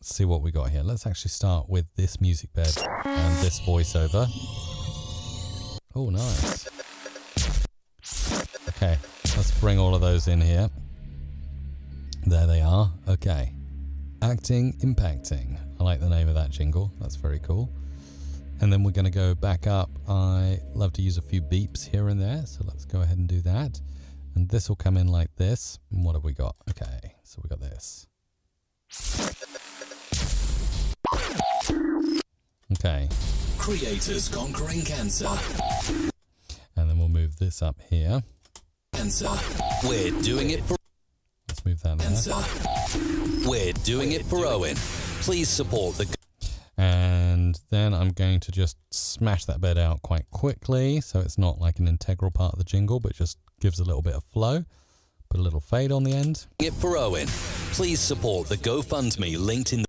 Let's see what we got here. Let's actually start with this music bed and this voiceover. Oh, nice. Okay, let's bring all of those in here. There they are. Okay. Acting, impacting. I like the name of that jingle. That's very cool. And then we're going to go back up. I love to use a few beeps here and there. So let's go ahead and do that. And this will come in like this. And what have we got? Okay. So we got this. Okay. Creators conquering cancer. And then we'll move this up here. Cancer. We're doing it for... Let's move that there. We're doing it for Owen. Please support the... And then I'm going to just smash that bed out quite quickly so it's not like an integral part of the jingle, but just gives a little bit of flow. Put a little fade on the end. It for Owen. Please support the GoFundMe linked in the...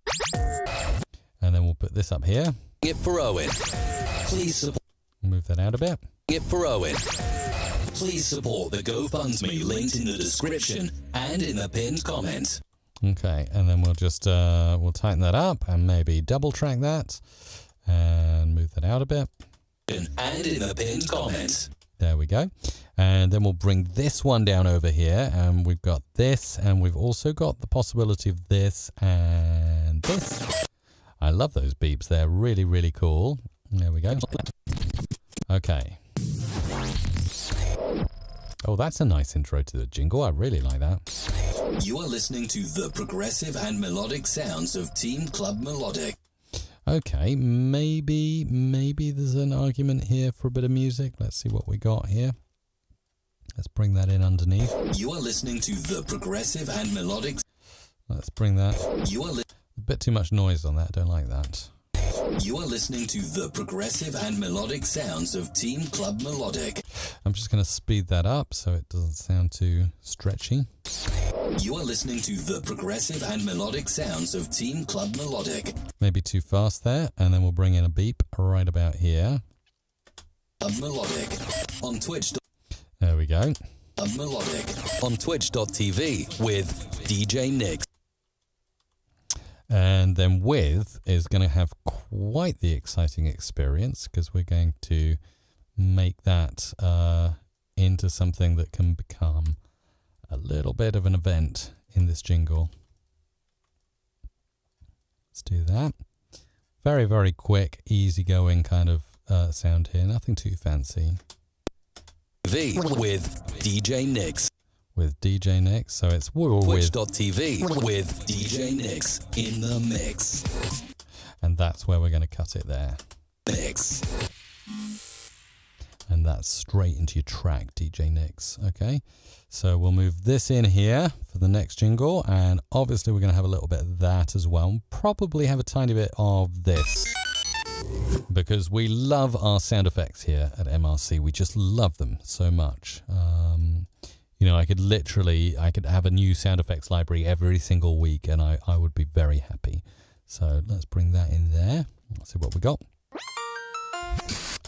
And then we'll put this up here. It for Owen. Please support... Move that out a bit. It for Owen. Please support the GoFundMe linked in the description and in the pinned comment. Okay, and then we'll just we'll tighten that up and maybe double track that and move that out a bit. And in the pinned comment. There we go. And then we'll bring this one down over here, and we've got this, and we've also got the possibility of this and this. I love those beeps. They're really, really cool. There we go. Okay. Oh, that's a nice intro to the jingle. I really like that. You are listening to the progressive and melodic sounds of Team Club Melodic. Okay, maybe there's an argument here for a bit of music. Let's see what we got here. Let's bring that in underneath. You are listening to the progressive and melodic... Let's bring that... You are a bit too much noise on that. I don't like that. You are listening to the progressive and melodic sounds of Team Club Melodic. I'm just going to speed that up so it doesn't sound too stretchy. You are listening to the progressive and melodic sounds of Team Club Melodic. Maybe too fast there, and then we'll bring in a beep right about here. Club Melodic on Twitch. There we go. Club Melodic on Twitch.tv with DJ Nick. And then with is going to have quite the exciting experience because we're going to make that into something that can become a little bit of an event in this jingle. Let's do that. Very, very quick, easygoing kind of sound here. Nothing too fancy. With DJ Nix. With DJ Nix, so it's Twitch.tv with DJ Nix in the mix. And that's where we're going to cut it there. Mix. And that's straight into your track, DJ Nix. Okay, so we'll move this in here for the next jingle, and obviously we're going to have a little bit of that as well. We'll probably have a tiny bit of this, because we love our sound effects here at MRC. We just love them so much. You know, I could have a new sound effects library every single week, and I would be very happy. So let's bring that in there. Let's see what we got.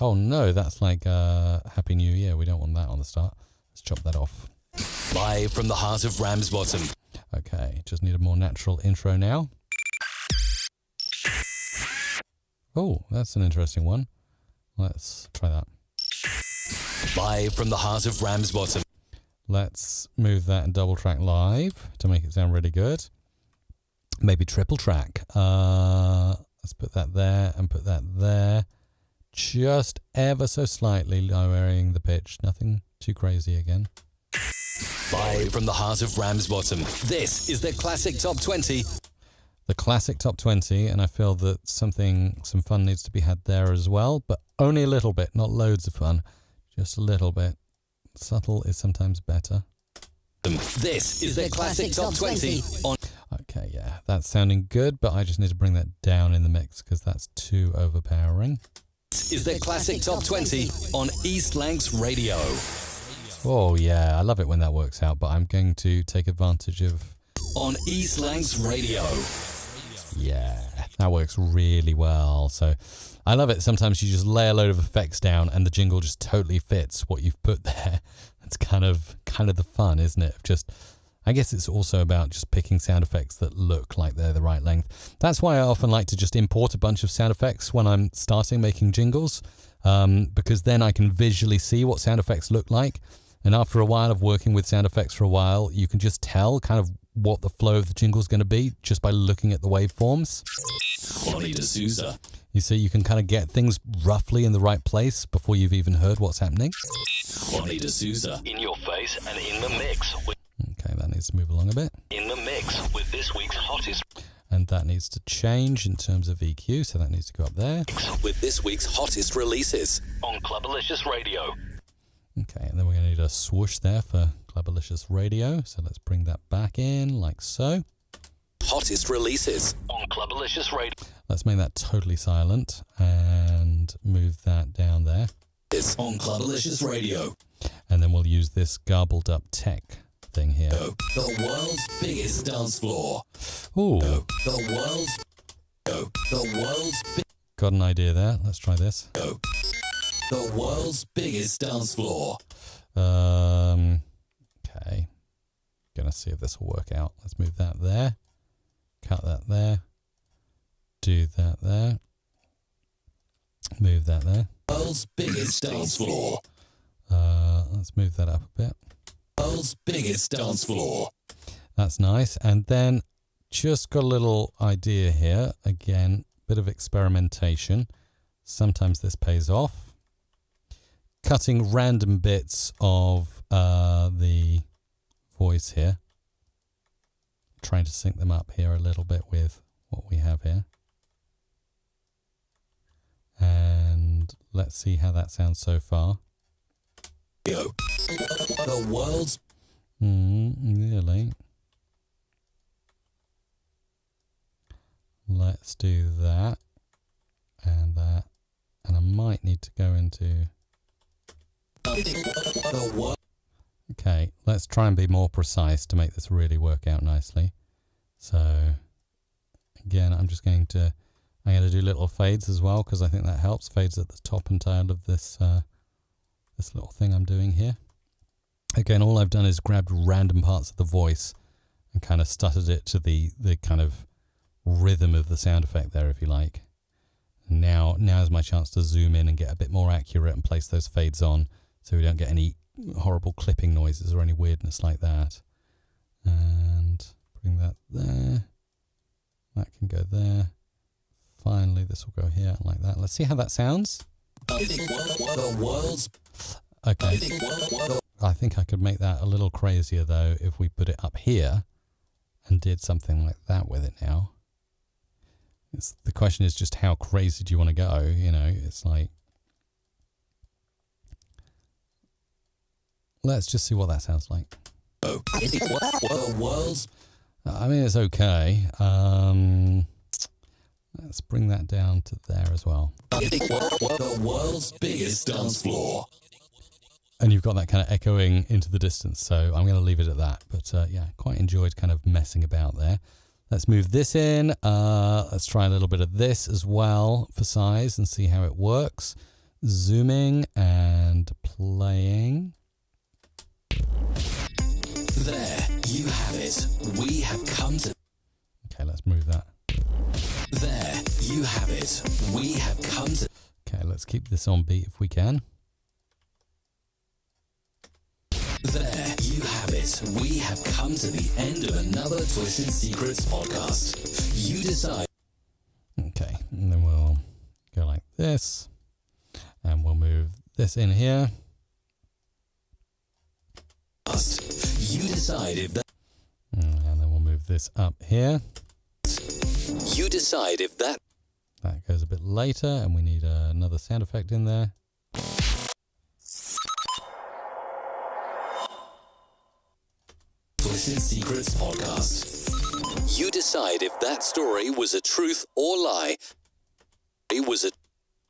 Oh no, that's like Happy New Year. We don't want that on the start. Let's chop that off. Live from the heart of Ramsbottom. Okay, just need a more natural intro now. Oh, that's an interesting one. Let's try that. Live from the heart of Ramsbottom. Let's move that and double track live to make it sound really good. Maybe triple track. Let's put that there and put that there. Just ever so slightly lowering the pitch. Nothing too crazy again. Live from the heart of Ramsbottom. This is the Classic Top 20. The Classic Top 20, and I feel that some fun needs to be had there as well, but only a little bit, not loads of fun. Just a little bit. Subtle is sometimes better. This is the Classic Top 20. Okay, yeah, that's sounding good, but I just need to bring that down in the mix because that's too overpowering. This is the Classic Top 20 on East Lancs Radio. Oh, yeah, I love it when that works out, but I'm going to take advantage of... On East Lancs Radio. Yeah, that works really well. So I love it. Sometimes you just lay a load of effects down and the jingle just totally fits what you've put there. It's kind of the fun, isn't it? I guess it's also about just picking sound effects that look like they're the right length. That's why I often like to just import a bunch of sound effects when I'm starting making jingles, because then I can visually see what sound effects look like. And after a while of working with sound effects for a while, you can just tell kind of what the flow of the jingle is going to be just by looking at the waveforms. Bonnie D'Souza. You see, you can kind of get things roughly in the right place before you've even heard what's happening. Bonnie D'Souza. In your face and in the mix. Okay, that needs to move along a bit. In the mix with this week's hottest. And that needs to change in terms of EQ, so that needs to go up there. With this week's hottest releases. On Clubalicious Radio. Okay, and then we're going to need a swoosh there for Clubalicious Radio. So let's bring that back in like so. Hottest releases on Clubalicious Radio. Let's make that totally silent and move that down there. It's on Clubalicious Radio. And then we'll use this garbled up tech thing here. The world's biggest dance floor. Ooh. The world's Got an idea there. Let's try this. The world's biggest dance floor. Okay. Gonna see if this will work out. Let's move that there. Cut that there. Do that there. Move that there. World's biggest dance floor. Let's move that up a bit. World's biggest dance floor. That's nice. And then just got a little idea here. Again, bit of experimentation. Sometimes this pays off. Cutting random bits of the voice here. Trying to sync them up here a little bit with what we have here. And let's see how that sounds so far. The world's... Really? Let's do that. And that. And I might need to go into... Okay, let's try and be more precise to make this really work out nicely. So, again, I'm going to do little fades as well because I think that helps. Fades at the top and tail of this this little thing I'm doing here. Again, all I've done is grabbed random parts of the voice and kind of stuttered it to the kind of rhythm of the sound effect there, if you like. Now is my chance to zoom in and get a bit more accurate and place those fades on so we don't get any horrible clipping noises or any weirdness like that. And bring that there. That can go there. Finally, this will go here like that. Let's see how that sounds. The world's... Okay. I think I could make that a little crazier though if we put it up here and did something like that with it now. The question is just how crazy do you want to go? You know, it's like... Let's just see what that sounds like. The world's... I mean, it's okay. Let's bring that down to there as well. The world's biggest dance floor. And you've got that kind of echoing into the distance, so I'm going to leave it at that. But yeah, quite enjoyed kind of messing about there. Let's move this in. Let's try a little bit of this as well for size and see how it works. Zooming and playing. There, you have it. We have come to... Okay, let's move that. There, you have it. We have come to... Okay, let's keep this on beat if we can. There you have it. We have come to the end of another Twisted Secrets podcast. You decide. Okay, and then we'll go like this. And we'll move this in here. You decide if that. And then we'll move this up here. You decide if that. That goes a bit later, and we need another sound effect in there. Twisted Secrets podcast. You decide if that story was a truth or lie. It was a.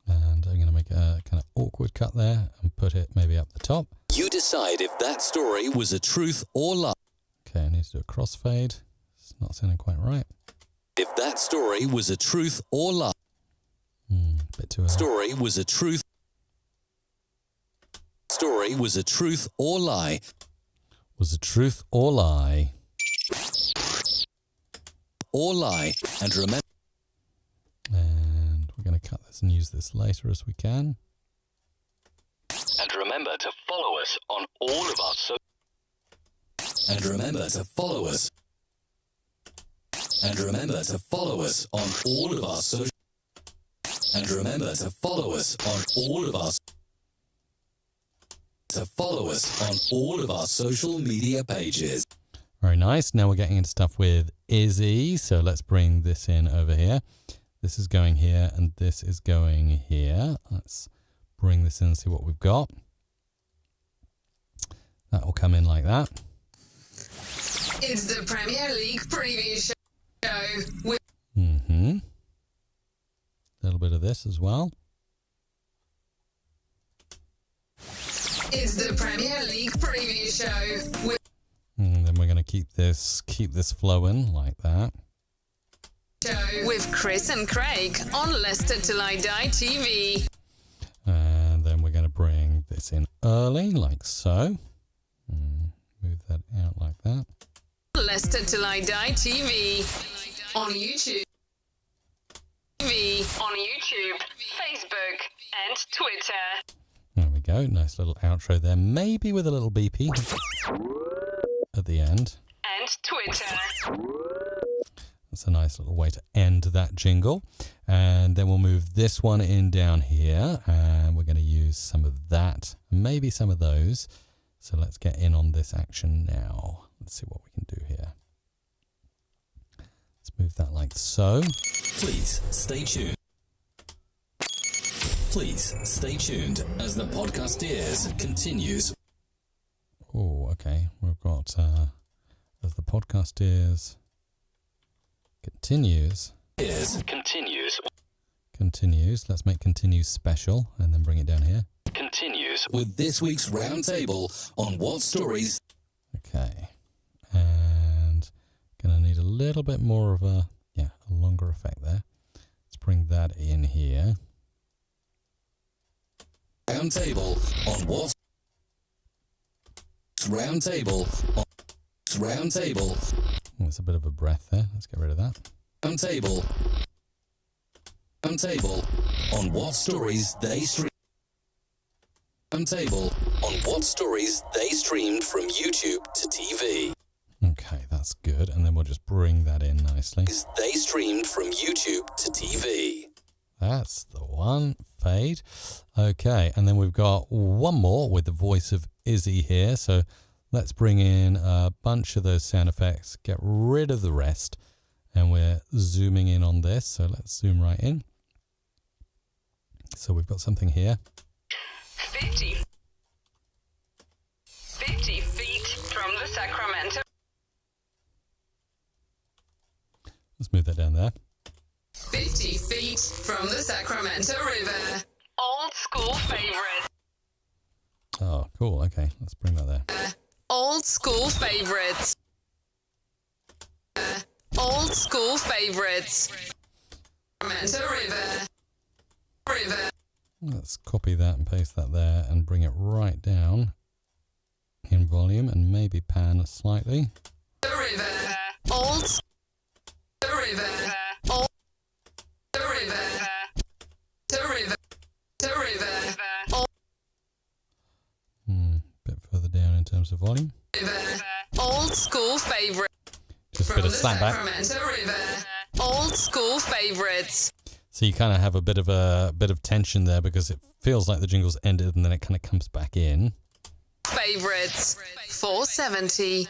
And I'm going to make a kind of awkward cut there and put it maybe up the top. You decide if that story was a truth or lie. Okay, I need to do a crossfade. It's not sounding quite right. If that story was a truth or lie. Bit too early. Story was a truth. Story was a truth or lie. Was it truth or lie? Or lie. And remember. And we're going to cut this and use this later as we can. And remember to follow us on all of our And remember to follow us. And remember to follow us on all of our social. And remember to follow us on all of our. To follow us on all of our social media pages. Very nice. Now we're getting into stuff with Izzy. So let's bring this in over here. This is going here and this is going here. Let's bring this in and see what we've got. That will come in like that. It's the Premier League preview show with A little bit of this as well. It's the Premier League preview show with And then we're going to keep this flowing like that. with Chris and Craig on Leicester Till I Die TV. And then we're going to bring this in early like so. Move that out like that. Leicester Till I Die TV on YouTube. On YouTube, Facebook, and Twitter. There we go. Nice little outro there. Maybe with a little beepy at the end. And Twitter. That's a nice little way to end that jingle. And then we'll move this one in down here. And we're going to use some of that. Maybe some of those. So let's get in on this action now. Let's see what we can do here. Let's move that like so. Please stay tuned. Please stay tuned as the podcast continues. Oh, okay. We've got, as the podcast continues. Continues. Let's make continues special and then bring it down here. Continues with this week's roundtable on what stories. Okay. And gonna need a little bit more of a longer effect there. Let's bring that in here. Roundtable on what? Roundtable. There's a bit of a breath there. Let's get rid of that. Roundtable on what stories they stream. Roundtable on what stories they streamed from YouTube to TV. Okay, that's good. And then we'll just bring that in nicely. They streamed from YouTube to TV. That's the one. Fade. Okay, and then we've got one more with the voice of Izzy here. So let's bring in a bunch of those sound effects, get rid of the rest, and we're zooming in on this. So let's zoom right in. So we've got something here. 50 feet from the Sacramento. Let's move that down there. 50 feet from the Sacramento River. Old school favorite. Oh, cool. Okay, let's bring that there. Old school favorites. Old school favorites. Sacramento River. Let's copy that and paste that there and bring it right down in volume and maybe pan slightly. The river. Old. The river. Old. The river. The river. the volume. Old school favorite. Just a bit of slapback. Old school favorites. So you kind of have a bit of tension there because it feels like the jingle's ended and then it kind of comes back in. Favorites. 470.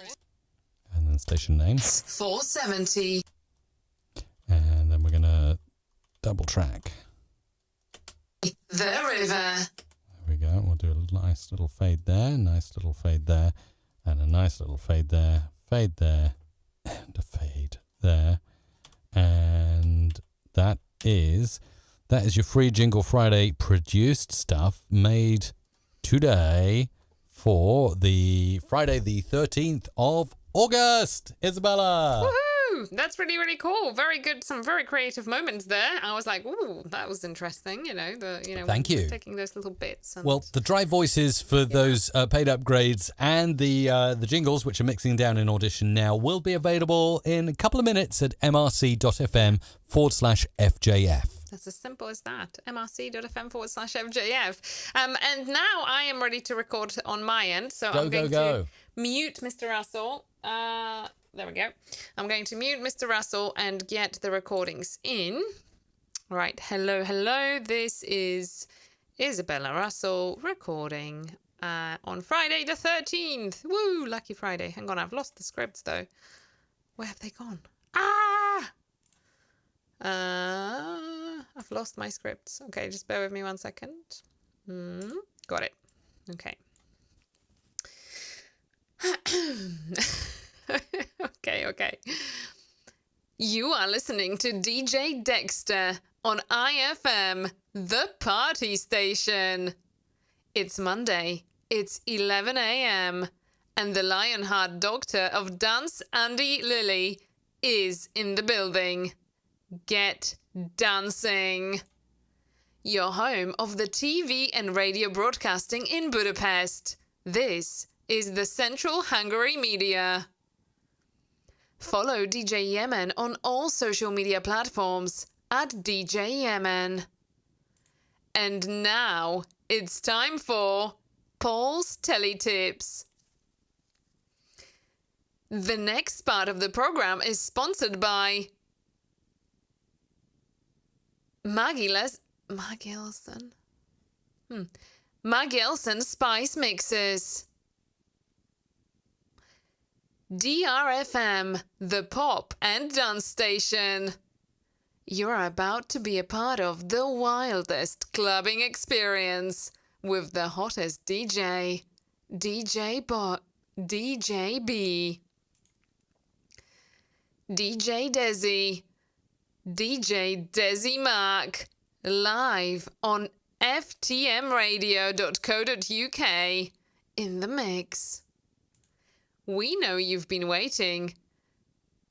And then station name. 470. And then we're going to double track. The river. There we go. We'll do a nice little fade there, nice little fade there, and a nice little fade there, and a fade there. And that is your free Jingle Friday produced stuff made today for the Friday the 13th of August. Isabella! Woohoo! That's really, really cool. Very good. Some very creative moments there. I was like, ooh, that was interesting. Thank you. Taking those little bits. And... Well, the dry voices for those paid upgrades and the jingles, which are mixing down in Audition now, will be available in a couple of minutes at mrc.fm/FJF. That's as simple as that. mrc.fm/FJF. And now I am ready to record on my end. So I'm going to mute Mr. Russell. There we go. I'm going to mute Mr. Russell and get the recordings in. Right. Hello. This is Isabella Russell recording on Friday the 13th. Woo! Lucky Friday. Hang on. I've lost the scripts though. Where have they gone? I've lost my scripts. Okay, just bear with me 1 second. Got it. Okay. Okay. You are listening to DJ Dexter on IFM, the party station. It's Monday. It's 11 a.m. and the Lionheart Doctor of Dance, Andy Lilly, is in the building. Get dancing. Your home of the TV and radio broadcasting in Budapest. This is the Central Hungary Media. Follow DJ Yemen on all social media platforms at DJ Yemen. And now it's time for Paul's Teletips. The next part of the program is sponsored by Magilson Spice Mixes. DRFM, the pop and dance station. You're about to be a part of the wildest clubbing experience with the hottest DJ, DJ B, DJ Desi, DJ Desi Mark, live on ftmradio.co.uk in the mix. We know you've been waiting,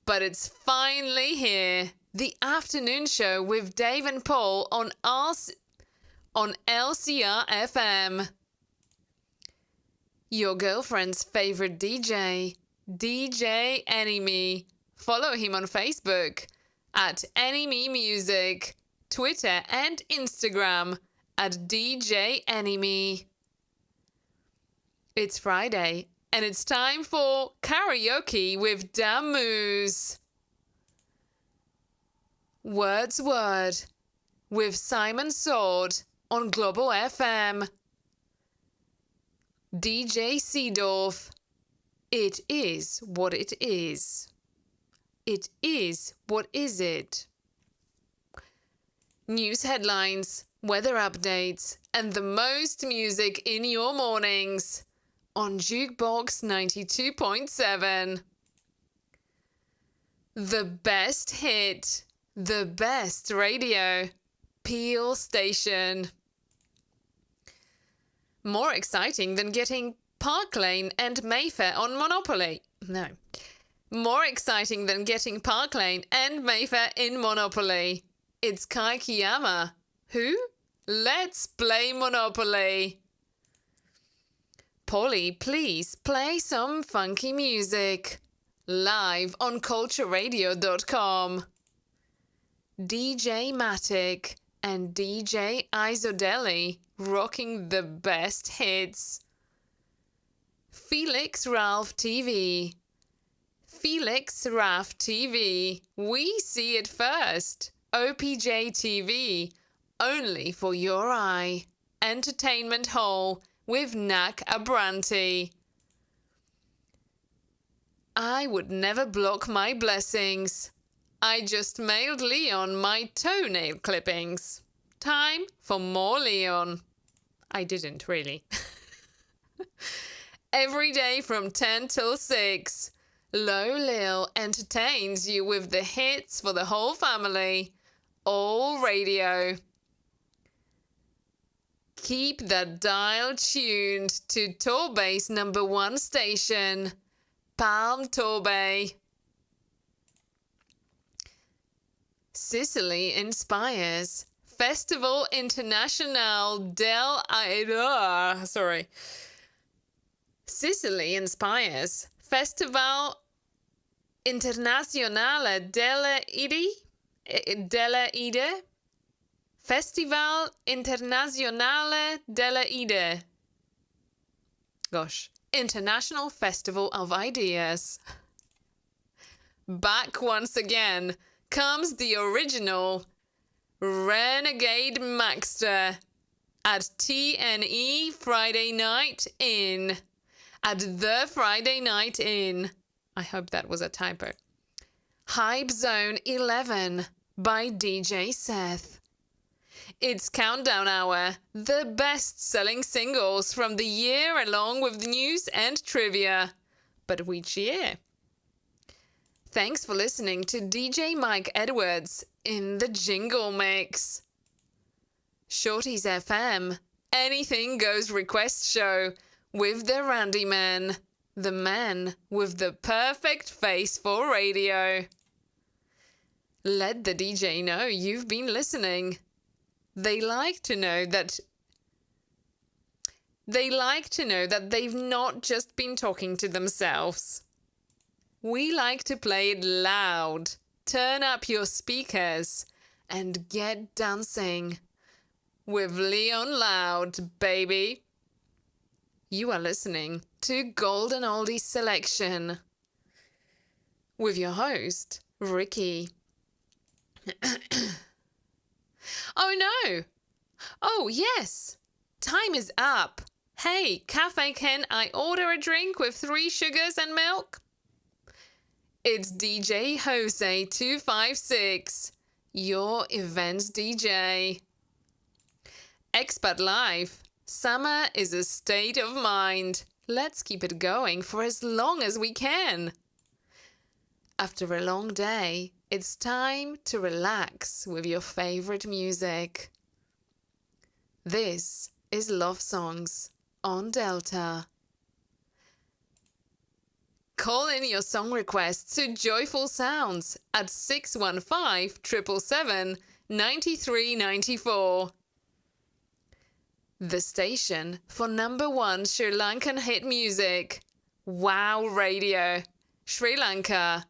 but it's finally here. The afternoon show with Dave and Paul on LCR FM. Your girlfriend's favorite DJ, DJ Enemy. Follow him on Facebook at Enemy Music, Twitter and Instagram at DJ Enemy. It's Friday. And it's time for karaoke with Damoose. Word's Word with Simon Sword on Global FM. DJ Seedorf. It is what it is. It is what is it? News headlines, weather updates, and the most music in your mornings. On Jukebox 92.7. The best hit, the best radio, Peel Station. More exciting than getting Park Lane and Mayfair on Monopoly. No. More exciting than getting Park Lane and Mayfair in Monopoly. It's Kai Kiyama. Who? Let's play Monopoly. Polly, please play some funky music. Live on cultureradio.com. DJ Matic and DJ Isodelli rocking the best hits. Felix Ralph TV. Felix Ralph TV. We see it first. OPJ TV. Only for your eye. Entertainment Hall with Nak Abranti. I would never block my blessings. I just mailed Leon my toenail clippings. Time for more Leon. I didn't really. Every day from 10 till 6, Lo Lil entertains you with the hits for the whole family. All radio. Keep that dial tuned to Torbay's #1 station, Palm Torbay. Sicily inspires. Festival International del Aida. Sicily inspires. Festival Internazionale delle Ide. Festival Internazionale delle Ide. Gosh. International Festival of Ideas. Back once again comes the original Renegade Maxter at TNE Friday Night In. At the Friday Night In. I hope that was a typo. Hype Zone 11 by DJ Seth. It's Countdown Hour, the best-selling singles from the year along with news and trivia. But which year? Thanks for listening to DJ Mike Edwards in the Jingle Mix. Shorty's FM, Anything Goes request show with the Randy Man, the man with the perfect face for radio. Let the DJ know you've been listening. They like to know that they've not just been talking to themselves. We like to play it loud. Turn up your speakers and get dancing with Leon Loud, baby. You are listening to Golden Oldies Selection with your host, Ricky. Oh no! Oh yes! Time is up. Hey, Cafe, can I order a drink with 3 sugars and milk? It's DJ Jose 256, your events DJ. Expat Life. Summer is a state of mind. Let's keep it going for as long as we can. After a long day, it's time to relax with your favorite music. This is Love Songs on Delta. Call in your song requests to Joyful Sounds at 615-777-9394. The station for #1 Sri Lankan hit music. Wow Radio, Sri Lanka.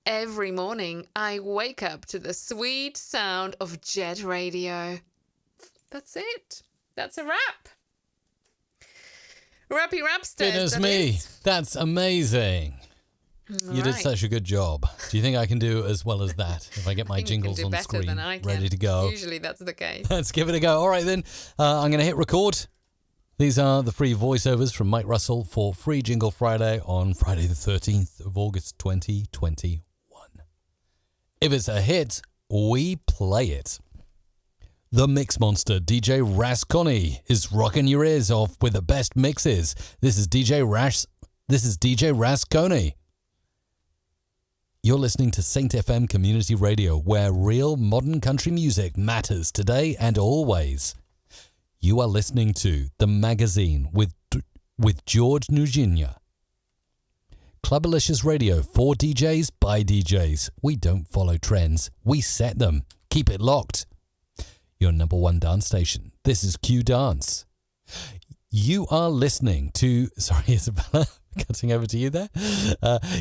Every morning, I wake up to the sweet sound of Jet Radio. That's it. That's a wrap. Rappy Rapsters. Goodness me. That's amazing. You did such a good job. Do you think I can do as well as that if I get my jingles on screen ready to go? Usually that's the case. Let's give it a go. All right, then. I'm going to hit record. These are the free voiceovers from Mike Russell for Free Jingle Friday on Friday the 13th of August 2021. If it's a hit, we play it. The Mix Monster, DJ Rasconi, is rocking your ears off with the best mixes. This is DJ Rasconi. You're listening to Saint FM Community Radio, where real modern country music matters today and always. You are listening to The Magazine with George Nujinya. Clubalicious Radio, for DJs, by DJs. We don't follow trends, we set them. Keep it locked. Your #1 dance station. This is Q Dance. You are listening to... Sorry, Isabella, cutting over to you there.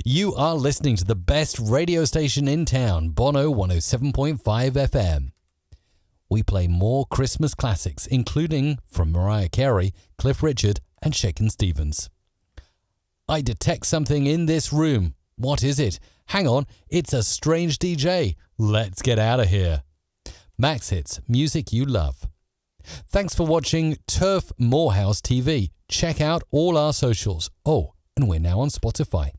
You are listening to the best radio station in town, Bono 107.5 FM. We play more Christmas classics, including from Mariah Carey, Cliff Richard, and Shakin' Stevens. I detect something in this room. What is it? Hang on, it's a strange DJ. Let's get out of here. Max Hits, music you love. Thanks for watching Turf Morehouse TV. Check out all our socials. Oh, and we're now on Spotify.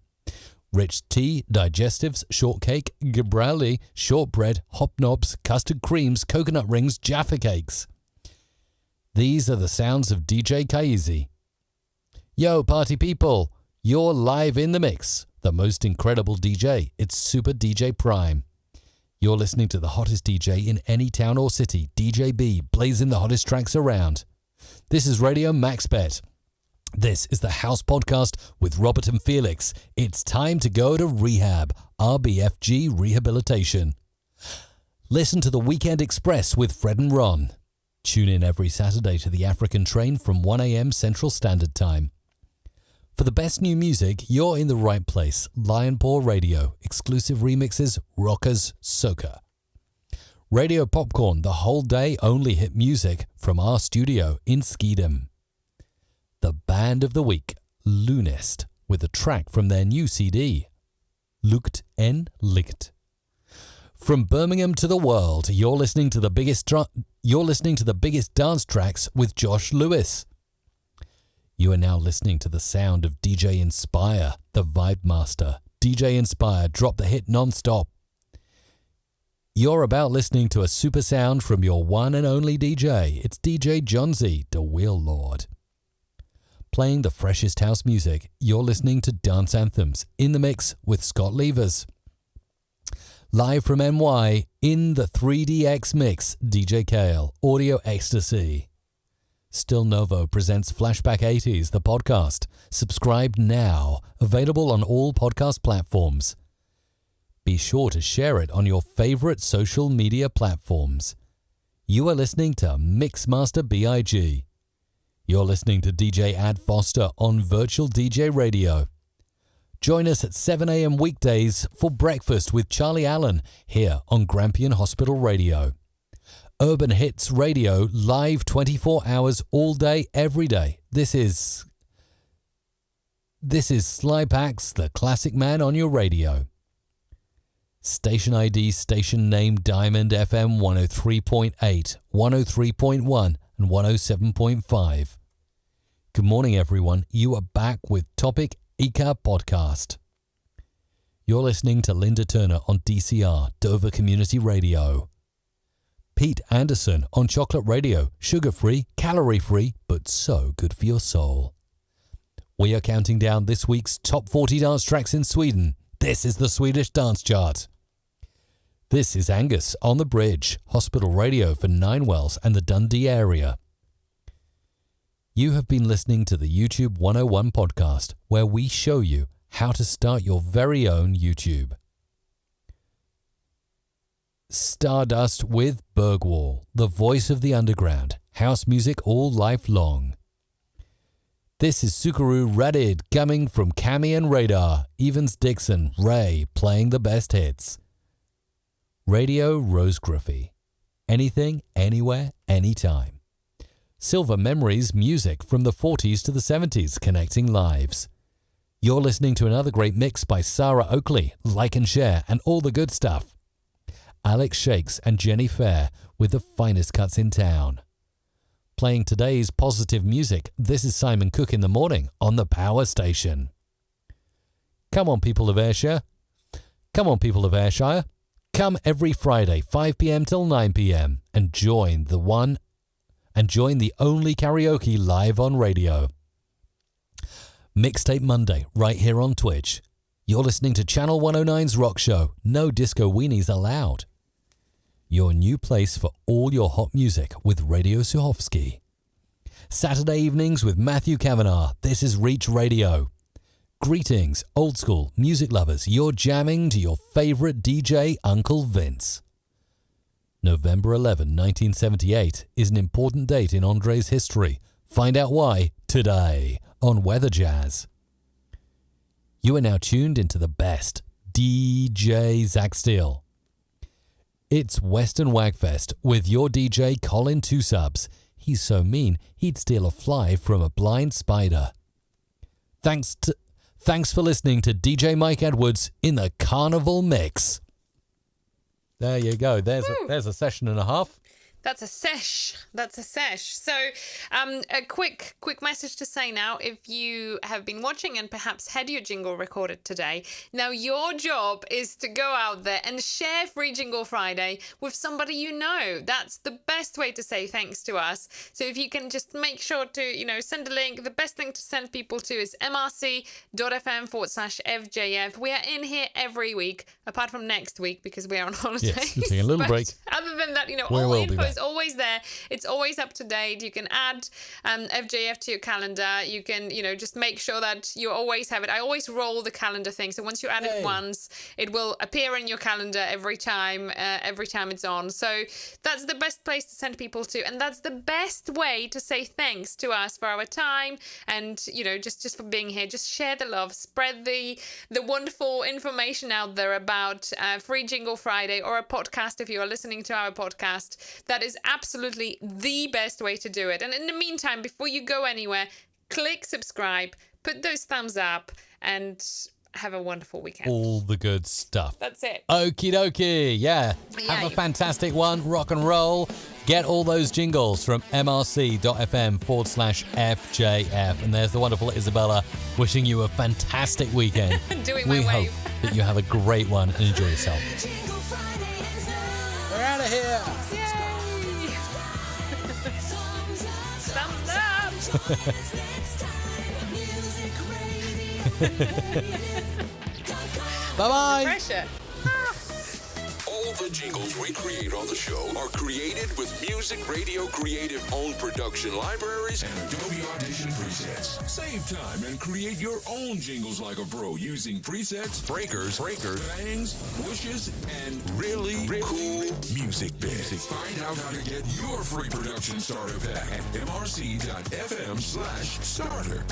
Rich tea, digestives, shortcake, Gibraldi, shortbread, hobnobs, custard creams, coconut rings, Jaffa cakes. These are the sounds of DJ Kaizi. Yo, party people, you're live in the mix. The most incredible DJ. It's Super DJ Prime. You're listening to the hottest DJ in any town or city, DJ B, blazing the hottest tracks around. This is Radio MaxBet. This is the House Podcast with Robert and Felix. It's time to go to rehab, RBFG Rehabilitation. Listen to the Weekend Express with Fred and Ron. Tune in every Saturday to the African Train from 1 a.m. Central Standard Time. For the best new music, you're in the right place. Lion Paw Radio, exclusive remixes, rockers, soca. Radio Popcorn, the whole day only hit music from our studio in Skeedam. The Band of the Week, Lunist, with a track from their new CD, Lucht en Licht. From Birmingham to the world, you're listening to the biggest dance tracks with Josh Lewis. You are now listening to the sound of DJ Inspire, the Vibe Master. DJ Inspire, drop the hit non-stop. You're about listening to a super sound from your one and only DJ. It's DJ John Z, the Wheel Lord. Playing the freshest house music, you're listening to Dance Anthems, in the mix with Scott Levers. Live from NY, in the 3DX mix, DJ Kale, Audio Ecstasy. Still Novo presents Flashback 80s, the podcast. Subscribe now. Available on all podcast platforms. Be sure to share it on your favorite social media platforms. You are listening to Mixmaster B.I.G. You're listening to DJ Ad Foster on Virtual DJ Radio. Join us at 7 a.m. weekdays for breakfast with Charlie Allen here on Grampian Hospital Radio. Urban Hits Radio, live 24 hours all day, every day. This is Sly Pax, the classic man on your radio. Station ID, station name, Diamond FM 103.8, 103.1 and 107.5. Good morning, everyone. You are back with Topic Ika Podcast. You're listening to Linda Turner on DCR, Dover Community Radio. Pete Anderson on Chocolate Radio, sugar-free, calorie-free, but so good for your soul. We are counting down this week's top 40 dance tracks in Sweden. This is the Swedish Dance Chart. This is Angus on the Bridge, Hospital Radio for Ninewells and the Dundee area. You have been listening to the YouTube 101 podcast, where we show you how to start your very own YouTube. Stardust with Bergwall, the voice of the underground, house music all life long. This is Sukaru Radid coming from Cami and Radar, Evans Dixon, Ray playing the best hits. Radio Rose Griffey, anything, anywhere, anytime. Silver Memories music from the 40s to the 70s, connecting lives. You're listening to another great mix by Sarah Oakley, Like and Share, and all the good stuff. Alex Shakes and Jenny Fair with the finest cuts in town. Playing today's positive music, this is Simon Cook in the morning on the Power Station. Come on, people of Ayrshire. Come on, people of Ayrshire. Come every Friday, 5 p.m. till 9 p.m. and join the only karaoke live on radio. Mixtape Monday, right here on Twitch. You're listening to Channel 109's Rock Show. No disco weenies allowed. Your new place for all your hot music with Radio Suhovsky. Saturday evenings with Matthew Kavanagh. This is Reach Radio. Greetings, old school music lovers. You're jamming to your favorite DJ, Uncle Vince. November 11, 1978 is an important date in Andre's history. Find out why today on Weather Jazz. You are now tuned into the best DJ Zach Steele. It's Western Wagfest with your DJ Colin Two Subs. He's so mean, he'd steal a fly from a blind spider. Thanks for listening to DJ Mike Edwards in the Carnival Mix. There you go. There's a session and a half. That's a sesh. So, a quick message to say now, if you have been watching and perhaps had your jingle recorded today, now your job is to go out there and share Free Jingle Friday with somebody you know. That's the best way to say thanks to us. So if you can just make sure to, send a link. The best thing to send people to is mrc.fm/FJF. We are in here every week, apart from next week because we are on holiday. Yes, we're taking a little break. Other than that, all info is always there. It's always up to date. You can add FJF to your calendar. You can, just make sure that you always have it. I always roll the calendar thing. So once you add it once, it will appear in your calendar every time it's on. So that's the best place to send people to. And that's the best way to say thanks to us for our time and, just for being here. Just share the love. Spread the wonderful information out there about Free Jingle Friday or a podcast if you are listening to our podcast. That is absolutely the best way to do it. And in the meantime, before you go anywhere, click subscribe, put those thumbs up, and have a wonderful weekend. All the good stuff. That's it. Okie dokie. Yeah. Have a fantastic one. Rock and roll. Get all those jingles from mrc.fm/FJF. And there's the wonderful Isabella wishing you a fantastic weekend. We hope that you have a great one and enjoy yourself. We're out of here. Thumbs up. Bye-bye. Pressure. All the jingles we create on the show are created with Music Radio Creative own production libraries and Adobe Audition presets. Save time and create your own jingles like a pro using presets, breakers, bangs, whooshes, and really cool music bits. Find out how to get your free production starter pack at mrc.fm/starter.